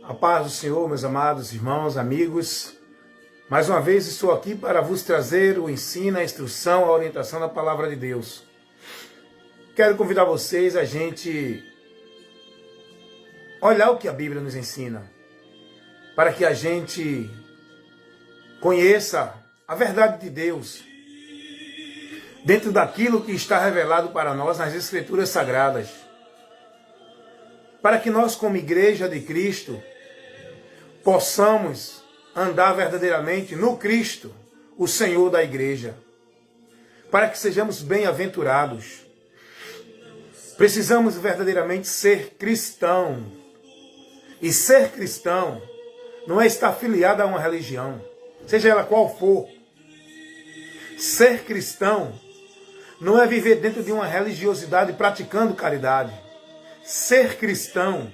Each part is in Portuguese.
A paz do Senhor, meus amados irmãos, amigos. Mais uma vez estou aqui para vos trazer o ensino, a instrução, a orientação da palavra de Deus. Quero convidar vocês a gente olhar o que a Bíblia nos ensina, para que a gente conheça a verdade de Deus dentro daquilo que está revelado para nós nas Escrituras Sagradas, para que nós, como Igreja de Cristo, possamos andar verdadeiramente no Cristo, o Senhor da Igreja, para que sejamos bem-aventurados. Precisamos verdadeiramente ser cristão. E ser cristão não é estar afiliado a uma religião, seja ela qual for. Ser cristão não é viver dentro de uma religiosidade praticando caridade. Ser cristão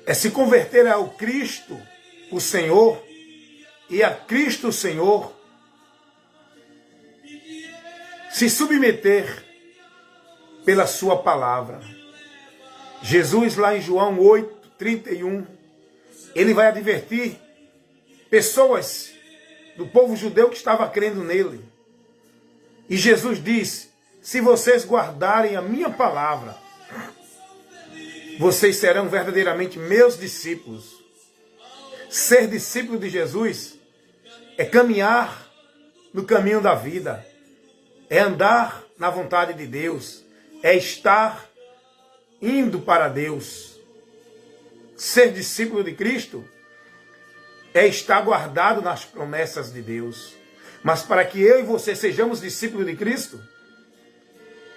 é se converter ao Cristo, o Senhor, e a Cristo, o Senhor, se submeter pela sua palavra. Jesus, lá em João 8:31, ele vai advertir pessoas do povo judeu que estava crendo nele. E Jesus diz: se vocês guardarem a minha palavra, vocês serão verdadeiramente meus discípulos. Ser discípulo de Jesus é caminhar no caminho da vida, é andar na vontade de Deus, é estar indo para Deus. Ser discípulo de Cristo é estar guardado nas promessas de Deus. Mas para que eu e você sejamos discípulos de Cristo,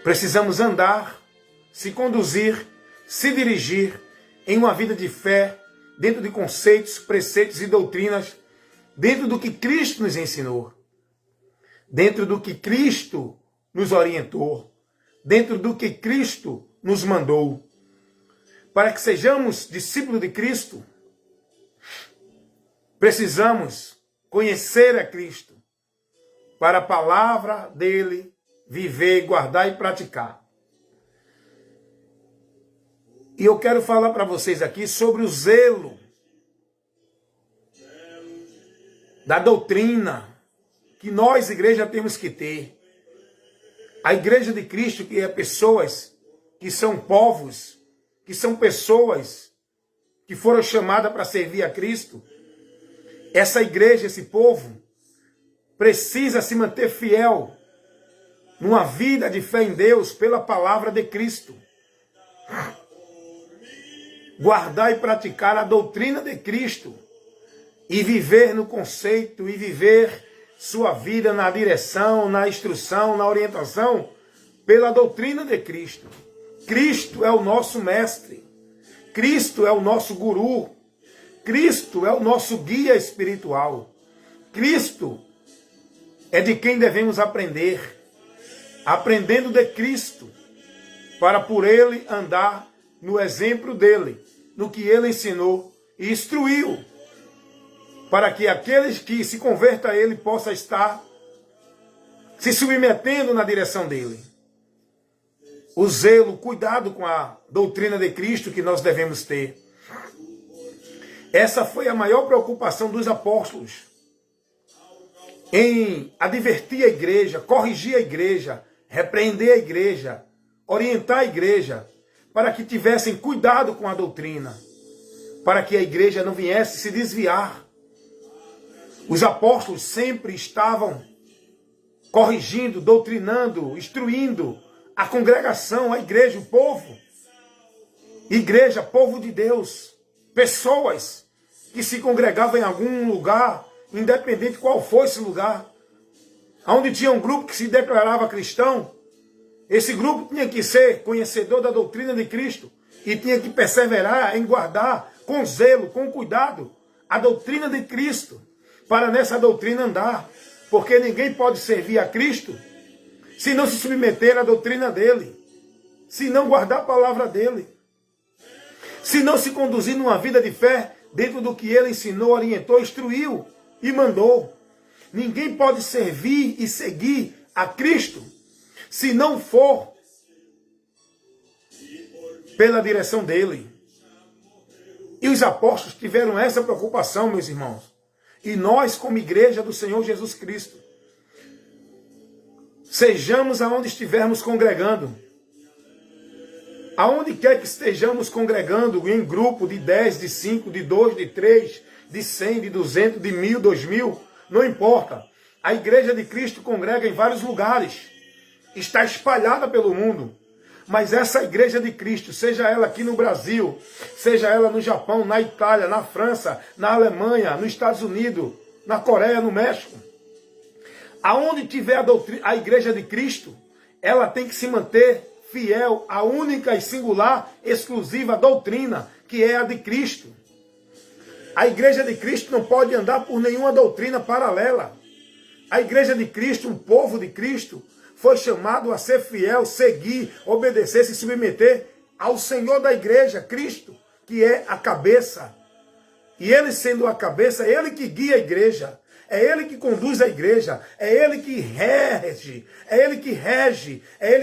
precisamos andar, se conduzir, se dirigir em uma vida de fé, dentro de conceitos, preceitos e doutrinas, dentro do que Cristo nos ensinou, dentro do que Cristo nos orientou, dentro do que Cristo nos mandou. Para que sejamos discípulos de Cristo, precisamos conhecer a Cristo, para a palavra dele viver, guardar e praticar. E eu quero falar para vocês aqui sobre o zelo da doutrina que nós, igreja, temos que ter. A Igreja de Cristo, que é pessoas que são povos, que são pessoas que foram chamadas para servir a Cristo. Essa igreja, esse povo, precisa se manter fiel numa vida de fé em Deus pela palavra de Cristo. Guardar e praticar a doutrina de Cristo e viver no conceito e viver sua vida na direção, na instrução, na orientação pela doutrina de Cristo. Cristo é o nosso mestre. Cristo é o nosso guru. Cristo é o nosso guia espiritual. Cristo é de quem devemos aprender. Aprendendo de Cristo, para por ele andar no exemplo dele, no que ele ensinou e instruiu, para que aqueles que se convertam a ele possam estar se submetendo na direção dele. O zelo, cuidado com a doutrina de Cristo que nós devemos ter. Essa foi a maior preocupação dos apóstolos, em advertir a igreja, corrigir a igreja, repreender a igreja, orientar a igreja, para que tivessem cuidado com a doutrina, para que a igreja não viesse se desviar. Os apóstolos sempre estavam corrigindo, doutrinando, instruindo a congregação, a igreja, o povo. Igreja, povo de Deus, pessoas que se congregavam em algum lugar, independente qual fosse o lugar, onde tinha um grupo que se declarava cristão. Esse grupo tinha que ser conhecedor da doutrina de Cristo e tinha que perseverar em guardar com zelo, com cuidado, a doutrina de Cristo, para nessa doutrina andar, porque ninguém pode servir a Cristo se não se submeter à doutrina dele, se não guardar a palavra dele, se não se conduzir numa vida de fé dentro do que ele ensinou, orientou, instruiu e mandou. Ninguém pode servir e seguir a Cristo se não for pela direção dele. E os apóstolos tiveram essa preocupação, meus irmãos. E nós, como igreja do Senhor Jesus Cristo, sejamos aonde estivermos congregando. Aonde quer que estejamos congregando, em grupo de 10, de 5, de 2, de 3, de 100, de 200, de 1000, 2000, não importa. A igreja de Cristo congrega em vários lugares. Está espalhada pelo mundo. Mas essa igreja de Cristo, seja ela aqui no Brasil, seja ela no Japão, na Itália, na França, na Alemanha, nos Estados Unidos, na Coreia, no México, aonde tiver a igreja de Cristo, ela tem que se manter fiel à única e singular, exclusiva doutrina, que é a de Cristo. A igreja de Cristo não pode andar por nenhuma doutrina paralela. A igreja de Cristo, o povo de Cristo, foi chamado a ser fiel, seguir, obedecer, se submeter ao Senhor da igreja, Cristo, que é a cabeça. E ele sendo a cabeça, é ele que guia a igreja, é ele que conduz a igreja, é ele que rege, é ele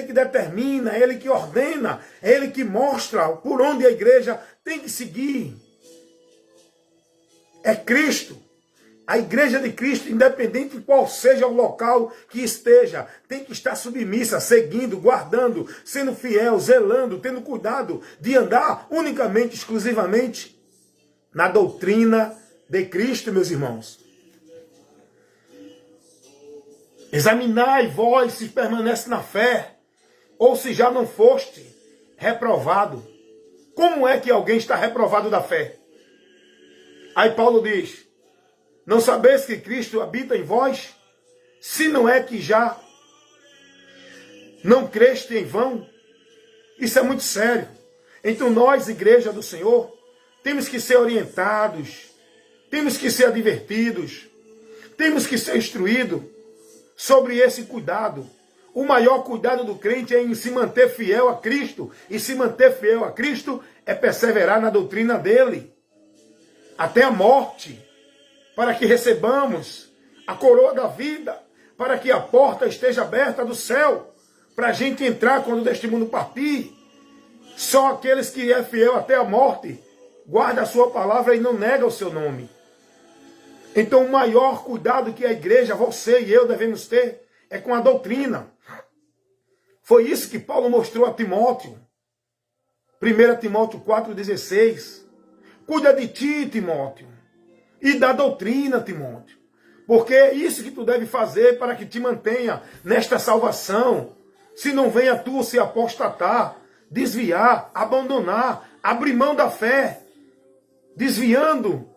que determina, é ele que ordena, é ele que mostra por onde a igreja tem que seguir. É Cristo. A igreja de Cristo, independente de qual seja o local que esteja, tem que estar submissa, seguindo, guardando, sendo fiel, zelando, tendo cuidado de andar unicamente, exclusivamente na doutrina de Cristo, meus irmãos. Examinai vós se permanece na fé, ou se já não foste reprovado. Como é que alguém está reprovado da fé? Aí Paulo diz: não sabeis que Cristo habita em vós? Se não é que já não creste em vão? Isso é muito sério. Então nós, igreja do Senhor, temos que ser orientados, temos que ser advertidos, temos que ser instruídos sobre esse cuidado. O maior cuidado do crente é em se manter fiel a Cristo. E se manter fiel a Cristo é perseverar na doutrina dele, até a morte, para que recebamos a coroa da vida, para que a porta esteja aberta do céu, para a gente entrar quando deste mundo partir. Só aqueles que é fiel até a morte, guarda a sua palavra e não nega o seu nome. Então o maior cuidado que a igreja, você e eu devemos ter, é com a doutrina. Foi isso que Paulo mostrou a Timóteo. 1 Timóteo 4,16. Cuida de ti, Timóteo. E da doutrina, Timóteo. Porque é isso que tu deve fazer para que te mantenha nesta salvação. Se não venha tu se apostatar, desviar, abandonar, abrir mão da fé, desviando,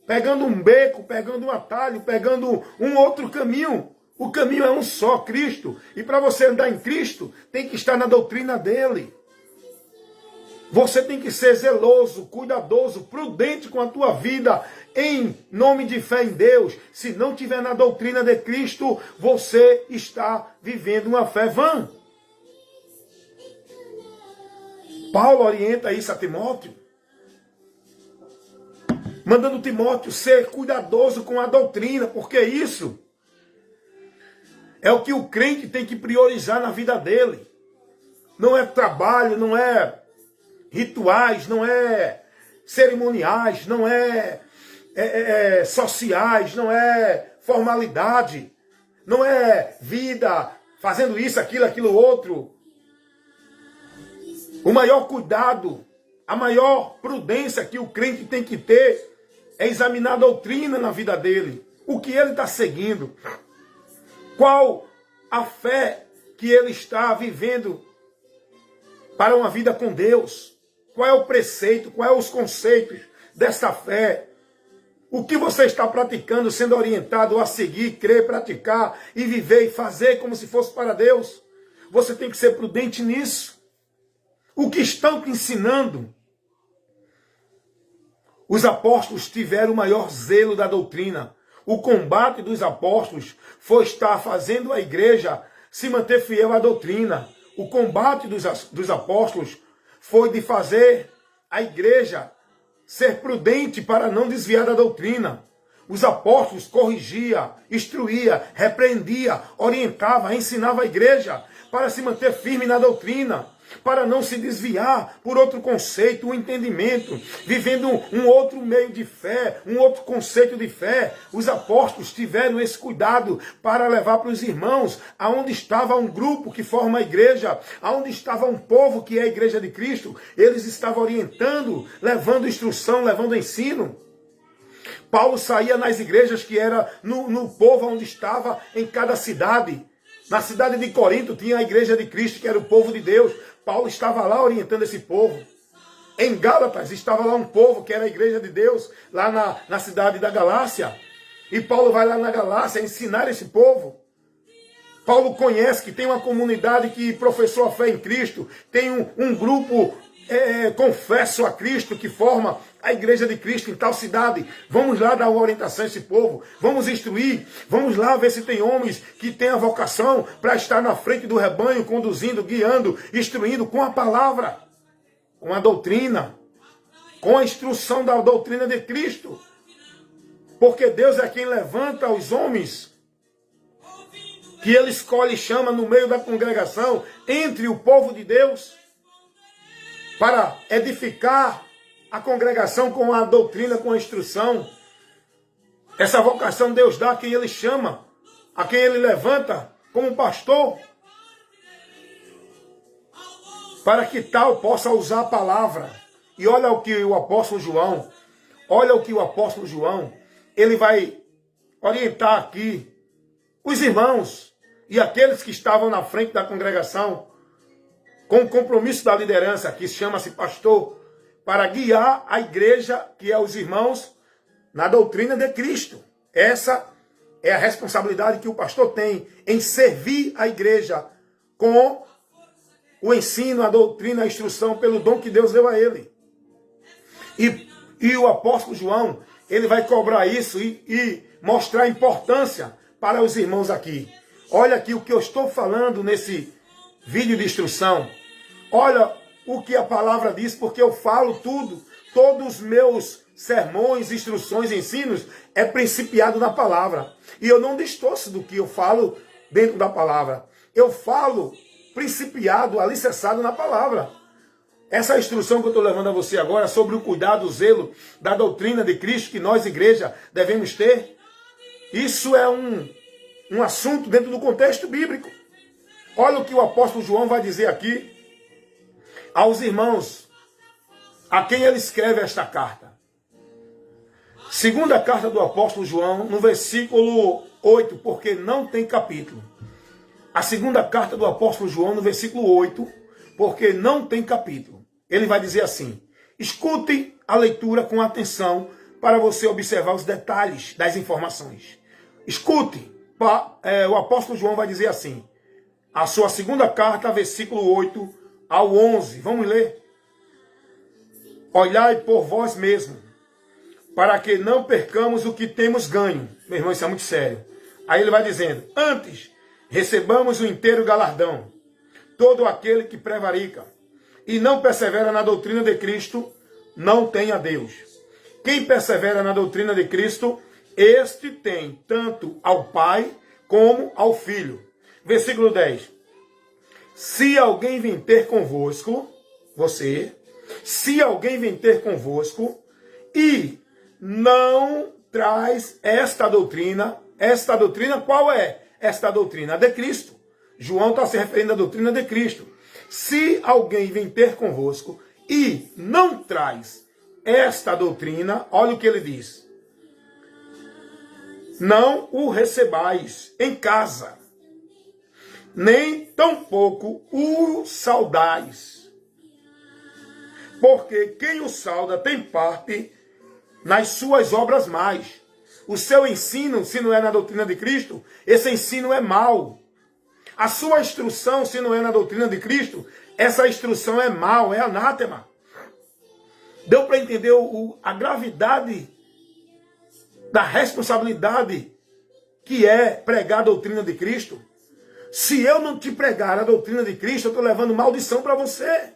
pegando um beco, pegando um atalho, pegando um outro caminho. O caminho é um só, Cristo. E para você andar em Cristo, tem que estar na doutrina dele. Você tem que ser zeloso, cuidadoso, prudente com a tua vida, em nome de fé em Deus. Se não tiver na doutrina de Cristo, você está vivendo uma fé vã. Paulo orienta isso a Timóteo, mandando Timóteo ser cuidadoso com a doutrina, porque isso é o que o crente tem que priorizar na vida dele. Não é trabalho, não é rituais, não é cerimoniais, não é sociais, não é formalidade, não é vida fazendo isso, aquilo, outro. O maior cuidado, a maior prudência que o crente tem que ter é examinar a doutrina na vida dele. O que ele está seguindo. Qual a fé que ele está vivendo para uma vida com Deus. Qual é o preceito, quais são os conceitos dessa fé? O que você está praticando, sendo orientado a seguir, crer, praticar e viver e fazer como se fosse para Deus? Você tem que ser prudente nisso. O que estão te ensinando? Os apóstolos tiveram o maior zelo da doutrina. O combate dos apóstolos foi estar fazendo a igreja se manter fiel à doutrina. O combate dos apóstolos foi de fazer a igreja ser prudente para não desviar da doutrina. Os apóstolos corrigia, instruía, repreendia, orientava, ensinava a igreja para se manter firme na doutrina. para não se desviar por outro conceito, um entendimento, vivendo um outro meio de fé, um outro conceito de fé. Os apóstolos tiveram esse cuidado para levar para os irmãos aonde estava um grupo que forma a igreja, aonde estava um povo que é a igreja de Cristo. Eles estavam orientando, levando instrução, levando ensino. Paulo saía nas igrejas que era no povo onde estava, em cada cidade. Na cidade de Corinto tinha a igreja de Cristo, que era o povo de Deus. Paulo estava lá orientando esse povo. Em Gálatas estava lá um povo que era a igreja de Deus, lá na cidade da Galácia. E Paulo vai lá na Galácia ensinar esse povo. Paulo conhece que tem uma comunidade que professou a fé em Cristo, tem um grupo confesso a Cristo que forma a igreja de Cristo em tal cidade. Vamos lá dar uma orientação a esse povo, vamos instruir, vamos lá ver se tem homens que têm a vocação para estar na frente do rebanho, conduzindo, guiando, instruindo com a palavra, com a doutrina, com a instrução da doutrina de Cristo. Porque Deus é quem levanta os homens que Ele escolhe e chama no meio da congregação, entre o povo de Deus, para edificar a congregação com a doutrina, com a instrução. Essa vocação Deus dá a quem Ele chama, a quem Ele levanta como pastor, para que tal possa usar a palavra. E olha o que o apóstolo João, ele vai orientar aqui os irmãos e aqueles que estavam na frente da congregação, com o compromisso da liderança, que chama-se pastor, para guiar a igreja, que é os irmãos, na doutrina de Cristo. Essa é a responsabilidade que o pastor tem em servir a igreja com o ensino, a doutrina, a instrução, pelo dom que Deus deu a ele. E o apóstolo João, ele vai cobrar isso e mostrar a importância para os irmãos aqui. Olha aqui o que eu estou falando nesse vídeo de instrução. Olha o que a palavra diz, porque eu falo tudo. Todos os meus sermões, instruções, ensinos, é principiado na palavra. E eu não distorço do que eu falo dentro da palavra. Eu falo principiado, alicerçado na palavra. Essa instrução que eu estou levando a você agora sobre o cuidado, o zelo da doutrina de Cristo que nós, igreja, devemos ter, isso é um assunto dentro do contexto bíblico. Olha o que o apóstolo João vai dizer aqui aos irmãos a quem ele escreve esta carta. Segunda carta do apóstolo João, no versículo 8, porque não tem capítulo. A segunda carta do apóstolo João, no versículo 8, porque não tem capítulo. Ele vai dizer assim: escute a leitura com atenção para você observar os detalhes das informações. Escute. O apóstolo João vai dizer assim, a sua segunda carta, versículo 8 ao 11. Vamos ler? Olhai por vós mesmo, para que não percamos o que temos ganho. Meu irmão, isso é muito sério. Aí ele vai dizendo: antes, recebamos o inteiro galardão. Todo aquele que prevarica e não persevera na doutrina de Cristo, não tem a Deus. Quem persevera na doutrina de Cristo, este tem tanto ao Pai como ao Filho. Versículo 10. Se alguém vem ter convosco, se alguém vem ter convosco e não traz esta doutrina qual é? Esta doutrina de Cristo. João está se referindo à doutrina de Cristo. Se alguém vem ter convosco e não traz esta doutrina, olha o que ele diz: não o recebais em casa, nem tampouco o saudais. Porque quem o sauda tem parte nas suas obras mais. O seu ensino, se não é na doutrina de Cristo, esse ensino é mau. A sua instrução, se não é na doutrina de Cristo, essa instrução é mau, é anátema. Deu para entender a gravidade da responsabilidade que é pregar a doutrina de Cristo? Se eu não te pregar a doutrina de Cristo, eu estou levando maldição para você.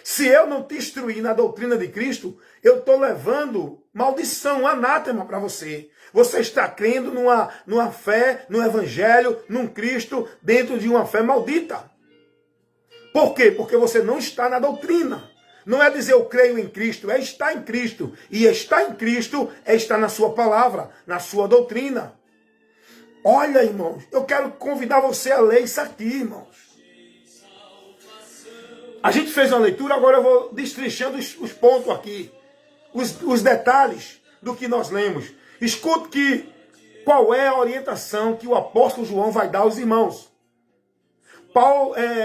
Se eu não te instruir na doutrina de Cristo, eu estou levando maldição, anátema para você. Você está crendo numa fé, num evangelho, num Cristo, dentro de uma fé maldita. Por quê? Porque você não está na doutrina. Não é dizer eu creio em Cristo, é estar em Cristo. E estar em Cristo é estar na sua palavra, na sua doutrina. Olha, irmãos, eu quero convidar você a ler isso aqui, irmãos. A gente fez uma leitura, agora eu vou destrinchando os pontos aqui. Os detalhes do que nós lemos. Escute qual é a orientação que o apóstolo João vai dar aos irmãos.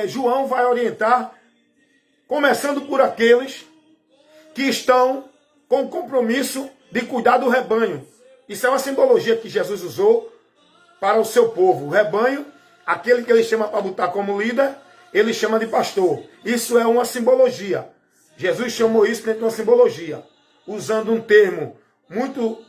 João vai orientar, começando por aqueles que estão com o compromisso de cuidar do rebanho. Isso é uma simbologia que Jesus usou para o seu povo. O rebanho, aquele que ele chama para botar como líder, ele chama de pastor. Isso é uma simbologia. Jesus chamou isso dentro de uma simbologia, usando um termo muito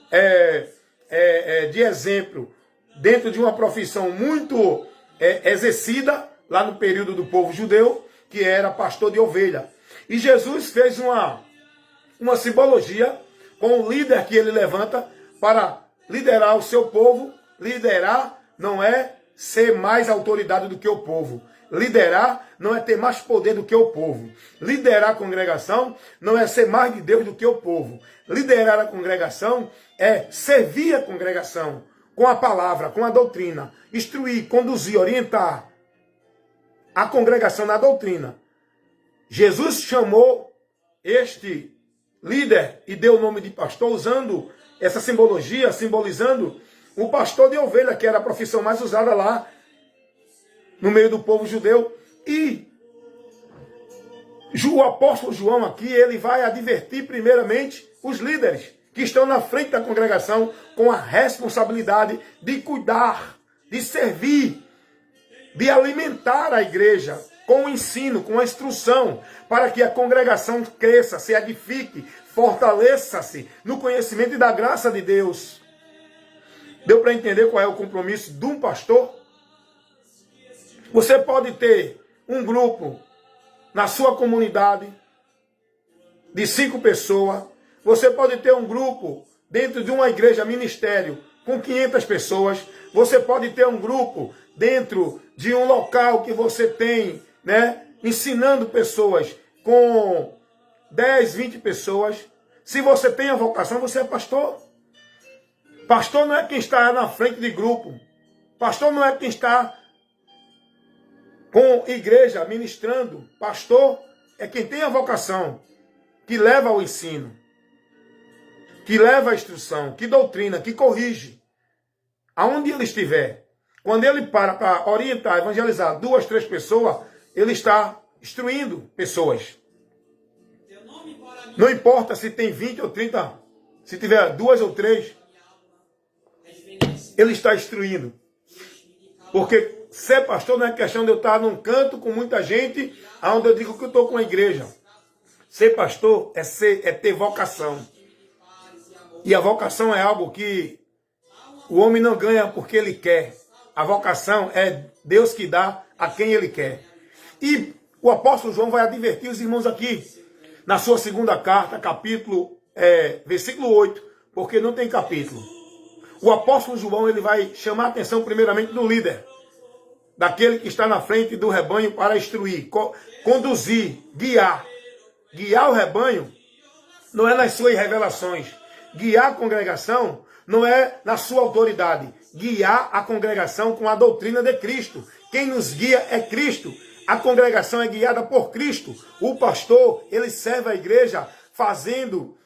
de exemplo, dentro de uma profissão muito exercida, lá no período do povo judeu, que era pastor de ovelha. E Jesus fez uma simbologia com o líder que ele levanta para liderar o seu povo. Liderar não é ser mais autoridade do que o povo. Liderar não é ter mais poder do que o povo. Liderar a congregação não é ser mais de Deus do que o povo. Liderar a congregação é servir a congregação com a palavra, com a doutrina. Instruir, conduzir, orientar a congregação na doutrina. Jesus chamou este líder e deu o nome de pastor, usando essa simbologia, simbolizando o pastor de ovelha, que era a profissão mais usada lá no meio do povo judeu. E o apóstolo João aqui, ele vai advertir primeiramente os líderes que estão na frente da congregação com a responsabilidade de cuidar, de servir, de alimentar a igreja com o ensino, com a instrução, para que a congregação cresça, se edifique, fortaleça-se no conhecimento e da graça de Deus. Deu para entender qual é o compromisso de um pastor? Você pode ter um grupo na sua comunidade de 5 pessoas. Você pode ter um grupo dentro de uma igreja, ministério, com 500 pessoas. Você pode ter um grupo dentro de um local que você tem, ensinando pessoas com 10, 20 pessoas. Se você tem a vocação, você é pastor. Pastor não é quem está na frente de grupo. Pastor não é quem está com igreja ministrando. Pastor é quem tem a vocação, que leva ao ensino, que leva à instrução, que doutrina, que corrige. Aonde ele estiver. Quando ele para orientar, evangelizar 2, 3 pessoas, ele está instruindo pessoas. Não importa se tem 20 ou 30, se tiver 2 ou 3, ele está instruindo. Porque ser pastor não é questão de eu estar num canto com muita gente, onde eu digo que eu estou com a igreja. Ser pastor é ter vocação. E a vocação é algo que o homem não ganha porque ele quer. A vocação é Deus que dá a quem ele quer. E o apóstolo João vai advertir os irmãos aqui, na sua segunda carta, versículo 8, porque não tem capítulo. O apóstolo João, ele vai chamar a atenção primeiramente do líder, daquele que está na frente do rebanho para instruir, conduzir, guiar. Guiar o rebanho não é nas suas revelações. Guiar a congregação não é na sua autoridade. Guiar a congregação com a doutrina de Cristo. Quem nos guia é Cristo. A congregação é guiada por Cristo. O pastor, ele serve a igreja fazendo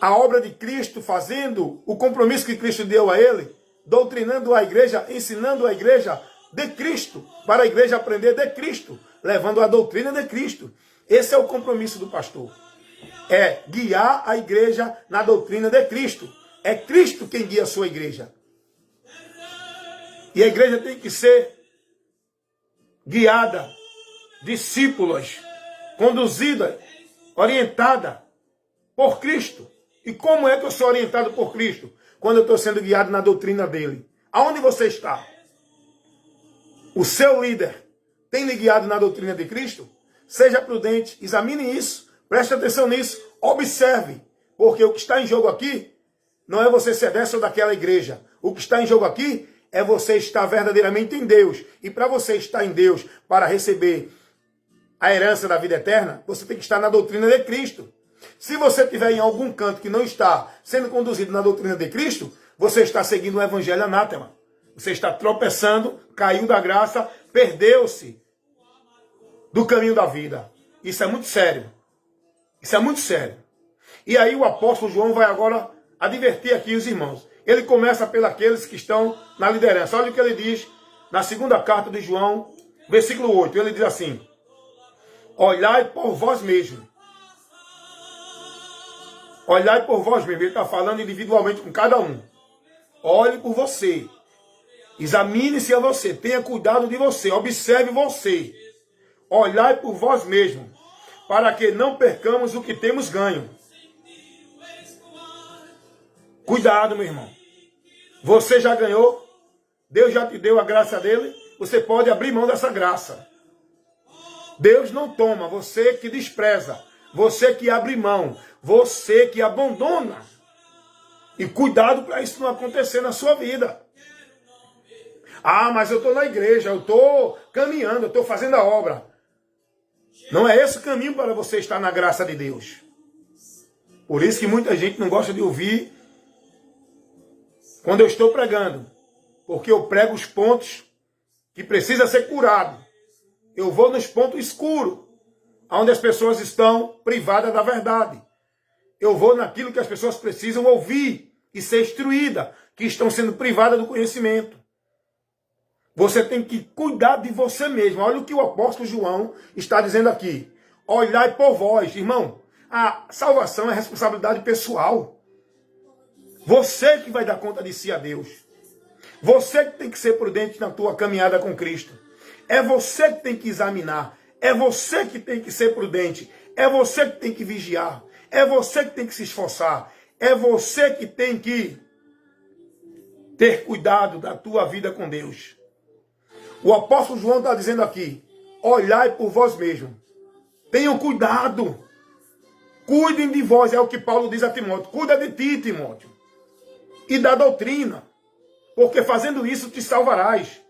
a obra de Cristo, fazendo o compromisso que Cristo deu a ele, doutrinando a igreja, ensinando a igreja de Cristo, para a igreja aprender de Cristo, levando a doutrina de Cristo. Esse é o compromisso do pastor. É guiar a igreja na doutrina de Cristo. É Cristo quem guia a sua igreja. E a igreja tem que ser guiada, discípulas, conduzida, orientada por Cristo. E como é que eu sou orientado por Cristo? Quando eu estou sendo guiado na doutrina dele. Aonde você está? O seu líder tem lhe guiado na doutrina de Cristo? Seja prudente, examine isso, preste atenção nisso, observe. Porque o que está em jogo aqui não é você ser dessa ou daquela igreja. O que está em jogo aqui é você estar verdadeiramente em Deus. E para você estar em Deus, para receber a herança da vida eterna, você tem que estar na doutrina de Cristo. Se você estiver em algum canto que não está sendo conduzido na doutrina de Cristo, você está seguindo o evangelho anátema. Você está tropeçando, caiu da graça, perdeu-se do caminho da vida. Isso é muito sério. Isso é muito sério. E aí o apóstolo João vai agora advertir aqui os irmãos. Ele começa pelos que estão na liderança. Olha o que ele diz na segunda carta de João, versículo 8. Ele diz assim: olhai por vós mesmos. Olhai por vós mesmos. Ele está falando individualmente com cada um. Olhe por você. Examine-se a você. Tenha cuidado de você. Observe você. Olhai por vós mesmos, para que não percamos o que temos ganho. Cuidado, meu irmão. Você já ganhou. Deus já te deu a graça dele. Você pode abrir mão dessa graça. Deus não toma. Você que despreza. Você que abre mão. Você que abandona. E cuidado para isso não acontecer na sua vida. Ah, mas eu estou na igreja. Eu estou caminhando. Eu estou fazendo a obra. Não é esse o caminho para você estar na graça de Deus. Por isso que muita gente não gosta de ouvir quando eu estou pregando. Porque eu prego os pontos que precisa ser curado. Eu vou nos pontos escuros, onde as pessoas estão privadas da verdade. Eu vou naquilo que as pessoas precisam ouvir e ser instruídas, que estão sendo privadas do conhecimento. Você tem que cuidar de você mesmo. Olha o que o apóstolo João está dizendo aqui. Olhai por vós, irmão. A salvação é responsabilidade pessoal. Você que vai dar conta de si a Deus. Você que tem que ser prudente na tua caminhada com Cristo. É você que tem que examinar. É você que tem que ser prudente. É você que tem que vigiar. É você que tem que se esforçar. É você que tem que ter cuidado da tua vida com Deus. O apóstolo João está dizendo aqui, olhai por vós mesmos. Tenham cuidado. Cuidem de vós, é o que Paulo diz a Timóteo. Cuida de ti, Timóteo. E da doutrina. Porque fazendo isso te salvarás.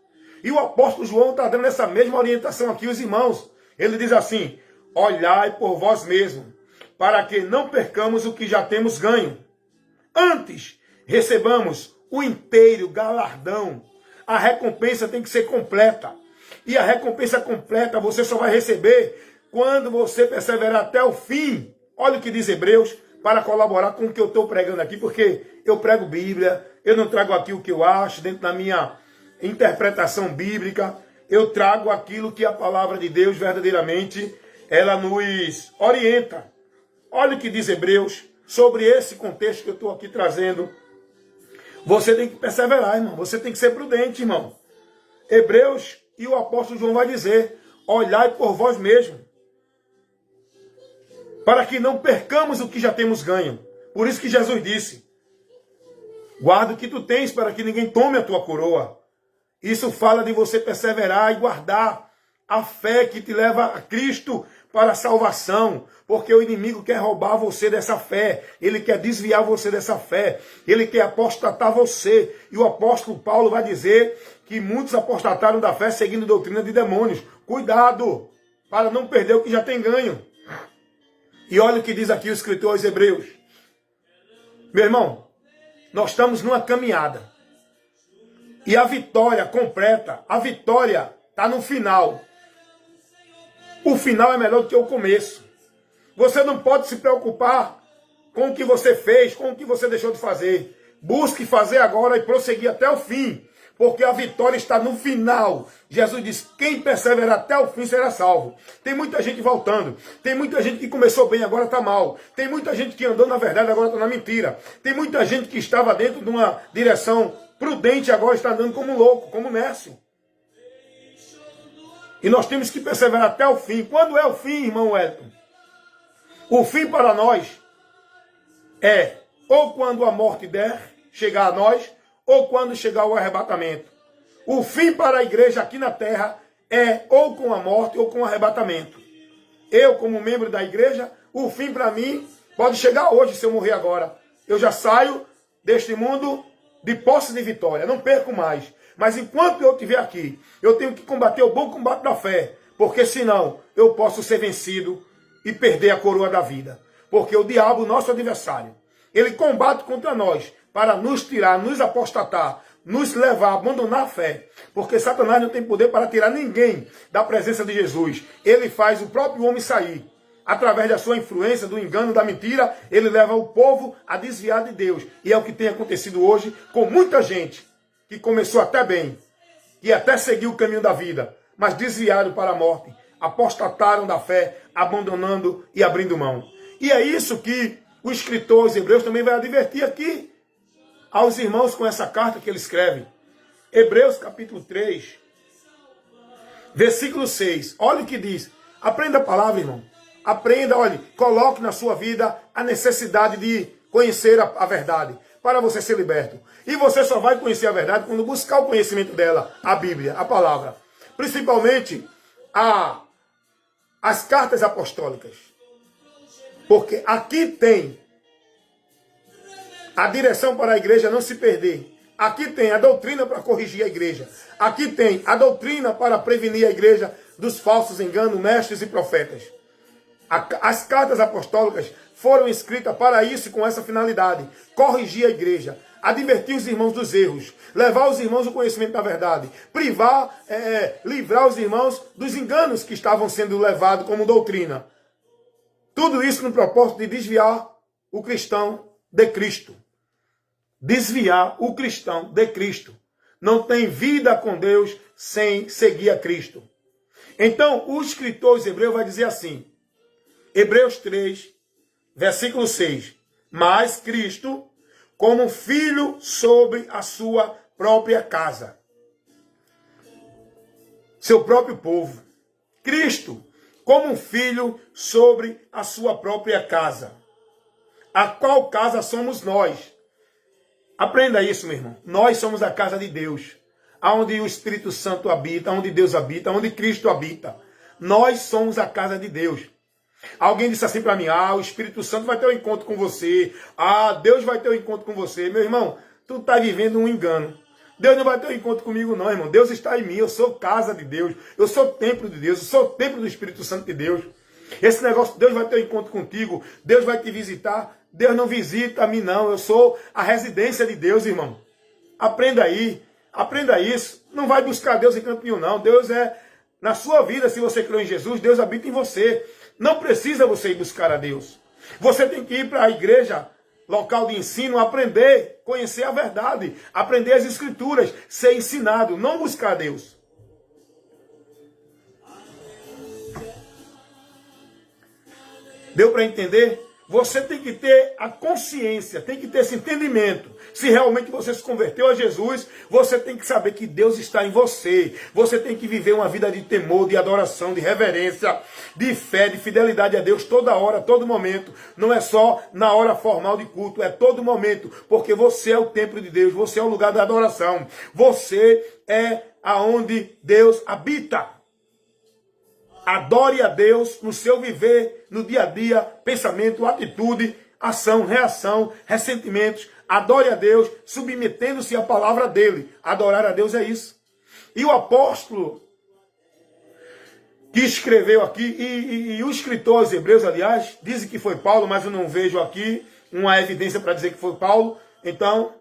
E o apóstolo João está dando essa mesma orientação aqui aos irmãos. Ele diz assim, olhai por vós mesmos, para que não percamos o que já temos ganho. Antes, recebamos o inteiro galardão. A recompensa tem que ser completa. E a recompensa completa você só vai receber quando você perseverar até o fim. Olha o que diz Hebreus, para colaborar com o que eu estou pregando aqui, porque eu prego Bíblia, eu não trago aqui o que eu acho dentro da minha interpretação bíblica, eu trago aquilo que a palavra de Deus verdadeiramente, ela nos orienta. Olha o que diz Hebreus, sobre esse contexto que eu estou aqui trazendo. Você tem que perseverar, irmão. Você tem que ser prudente, irmão. Hebreus e o apóstolo João vai dizer, olhai por vós mesmos, para que não percamos o que já temos ganho. Por isso que Jesus disse, guarda o que tu tens para que ninguém tome a tua coroa. Isso fala de você perseverar e guardar a fé que te leva a Cristo para a salvação, porque o inimigo quer roubar você dessa fé, ele quer desviar você dessa fé, ele quer apostatar você. E o apóstolo Paulo vai dizer que muitos apostataram da fé seguindo doutrina de demônios. Cuidado, para não perder o que já tem ganho. E olha o que diz aqui o escritor aos Hebreus. Meu irmão, nós estamos numa caminhada. E a vitória completa, a vitória está no final. O final é melhor do que o começo. Você não pode se preocupar com o que você fez, com o que você deixou de fazer. Busque fazer agora e prosseguir até o fim, porque a vitória está no final. Jesus diz, quem perseverar até o fim será salvo. Tem muita gente voltando. Tem muita gente que começou bem, agora está mal. Tem muita gente que andou na verdade, agora está na mentira. Tem muita gente que estava dentro de uma direção prudente, agora está andando como louco, como Nércio. E nós temos que perseverar até o fim. Quando é o fim, irmão Wellington? O fim para nós é ou quando a morte chegar a nós, ou quando chegar o arrebatamento. O fim para a igreja aqui na terra é ou com a morte ou com o arrebatamento. Eu, como membro da igreja, o fim para mim pode chegar hoje se eu morrer agora. Eu já saio deste mundo de posse de vitória, não perco mais. Mas enquanto eu estiver aqui, eu tenho que combater o bom combate da fé. Porque senão eu posso ser vencido e perder a coroa da vida. Porque o diabo, nosso adversário, ele combate contra nós para nos tirar, nos apostatar, nos levar a abandonar a fé. Porque Satanás não tem poder para tirar ninguém da presença de Jesus. Ele faz o próprio homem sair. Através da sua influência, do engano, da mentira, ele leva o povo a desviar de Deus. E é o que tem acontecido hoje com muita gente que começou até bem, que até seguiu o caminho da vida, mas desviaram para a morte, apostataram da fé, abandonando e abrindo mão. E é isso que o escritor aos Hebreus também vai advertir aqui aos irmãos com essa carta que ele escreve. Hebreus capítulo 3, versículo 6. Olha o que diz. Aprenda a palavra, irmão. Aprenda, olhe, coloque na sua vida a necessidade de conhecer a verdade, para você ser liberto. E você só vai conhecer a verdade quando buscar o conhecimento dela, a Bíblia, a palavra. Principalmente as cartas apostólicas. Porque aqui tem a direção para a igreja não se perder. Aqui tem a doutrina para corrigir a igreja. Aqui tem a doutrina para prevenir a igreja dos falsos enganos, mestres e profetas. As cartas apostólicas foram escritas para isso e com essa finalidade. Corrigir a igreja, advertir os irmãos dos erros, levar os irmãos ao conhecimento da verdade, livrar os irmãos dos enganos que estavam sendo levados como doutrina. Tudo isso no propósito de desviar o cristão de Cristo. Desviar o cristão de Cristo. Não tem vida com Deus sem seguir a Cristo. Então, o escritor aos Hebreus vai dizer assim, Hebreus 3, versículo 6. Mas Cristo, como filho sobre a sua própria casa. Seu próprio povo. Cristo, como filho sobre a sua própria casa. A qual casa somos nós? Aprenda isso, meu irmão. Nós somos a casa de Deus. Onde o Espírito Santo habita, onde Deus habita, onde Cristo habita. Nós somos a casa de Deus. Alguém disse assim para mim, o Espírito Santo vai ter um encontro com você. Deus vai ter um encontro com você. Meu irmão, tu está vivendo um engano. Deus não vai ter um encontro comigo não, irmão. Deus está em mim, eu sou casa de Deus. Eu sou templo de Deus, eu sou templo do Espírito Santo de Deus. Esse negócio, Deus vai ter um encontro contigo. Deus vai te visitar. Deus não visita a mim não. Eu sou a residência de Deus, irmão. Aprenda aí. Aprenda isso. Não vai buscar Deus em canto nenhum, não. Deus é na sua vida, se você crê em Jesus, Deus habita em você. Não precisa você ir buscar a Deus. Você tem que ir para a igreja, local de ensino, aprender, conhecer a verdade, aprender as escrituras, ser ensinado, não buscar a Deus. Deu para entender? Você tem que ter a consciência, tem que ter esse entendimento. Se realmente você se converteu a Jesus, você tem que saber que Deus está em você. Você tem que viver uma vida de temor, de adoração, de reverência, de fé, de fidelidade a Deus toda hora, todo momento. Não é só na hora formal de culto, é todo momento. Porque você é o templo de Deus, você é o lugar da adoração. Você é aonde Deus habita. Adore a Deus no seu viver, no dia a dia, pensamento, atitude, ação, reação, ressentimentos. Adore a Deus, submetendo-se à palavra dele. Adorar a Deus é isso. E o apóstolo que escreveu aqui, e o escritor aos Hebreus, aliás, dizem que foi Paulo, mas eu não vejo aqui uma evidência para dizer que foi Paulo. Então,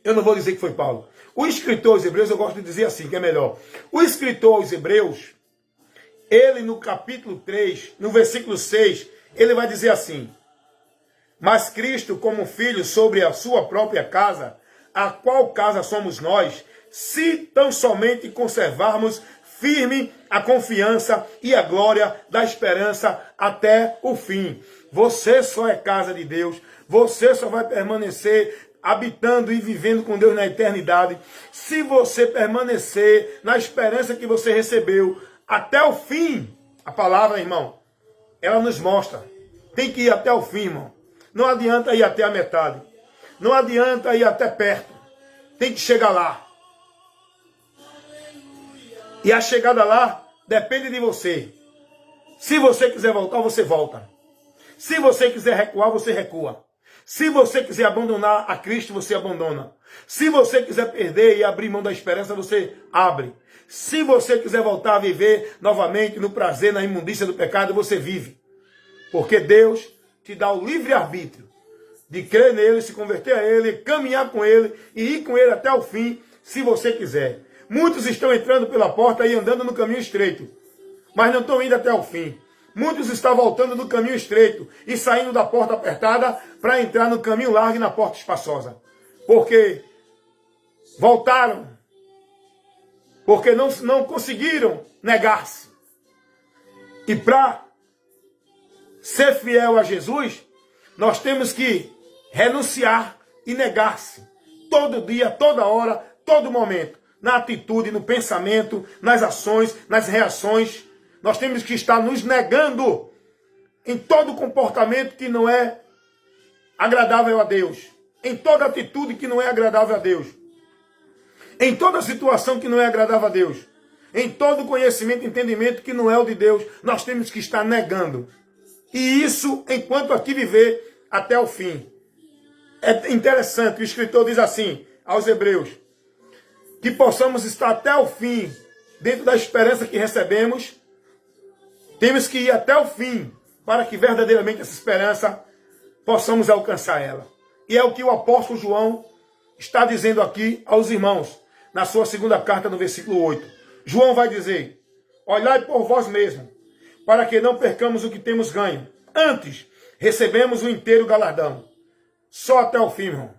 eu não vou dizer que foi Paulo. O escritor aos Hebreus, eu gosto de dizer assim, que é melhor. O escritor aos Hebreus, ele no capítulo 3, no versículo 6, ele vai dizer assim: mas Cristo como filho sobre a sua própria casa, a qual casa somos nós, se tão somente conservarmos firme a confiança e a glória da esperança até o fim. Você só é casa de Deus, você só vai permanecer habitando e vivendo com Deus na eternidade, se você permanecer na esperança que você recebeu até o fim. A palavra, irmão, ela nos mostra. Tem que ir até o fim, irmão. Não adianta ir até a metade. Não adianta ir até perto. Tem que chegar lá. E a chegada lá depende de você. Se você quiser voltar, você volta. Se você quiser recuar, você recua. Se você quiser abandonar a Cristo, você abandona. Se você quiser perder e abrir mão da esperança, você abre. Se você quiser voltar a viver novamente no prazer, na imundícia do pecado, você vive. Porque Deus te dá o livre-arbítrio de crer nele, se converter a ele, caminhar com ele e ir com ele até o fim, se você quiser. Muitos estão entrando pela porta e andando no caminho estreito, mas não estão indo até o fim. Muitos estão voltando do caminho estreito e saindo da porta apertada para entrar no caminho largo e na porta espaçosa. Porque voltaram, porque não conseguiram negar-se. E para ser fiel a Jesus, nós temos que renunciar e negar-se. Todo dia, toda hora, todo momento. Na atitude, no pensamento, nas ações, nas reações. Nós temos que estar nos negando em todo comportamento que não é agradável a Deus. Em toda atitude que não é agradável a Deus. Em toda situação que não é agradável a Deus. Em todo conhecimento e entendimento que não é o de Deus. Nós temos que estar negando. E isso enquanto aqui viver até o fim. É interessante, o escritor diz assim aos Hebreus, que possamos estar até o fim, dentro da esperança que recebemos, temos que ir até o fim, para que verdadeiramente essa esperança possamos alcançar ela. E é o que o apóstolo João está dizendo aqui aos irmãos, na sua segunda carta, no versículo 8. João vai dizer, olhai por vós mesmos, para que não percamos o que temos ganho. Antes, recebemos o inteiro galardão. Só até o fim, irmão.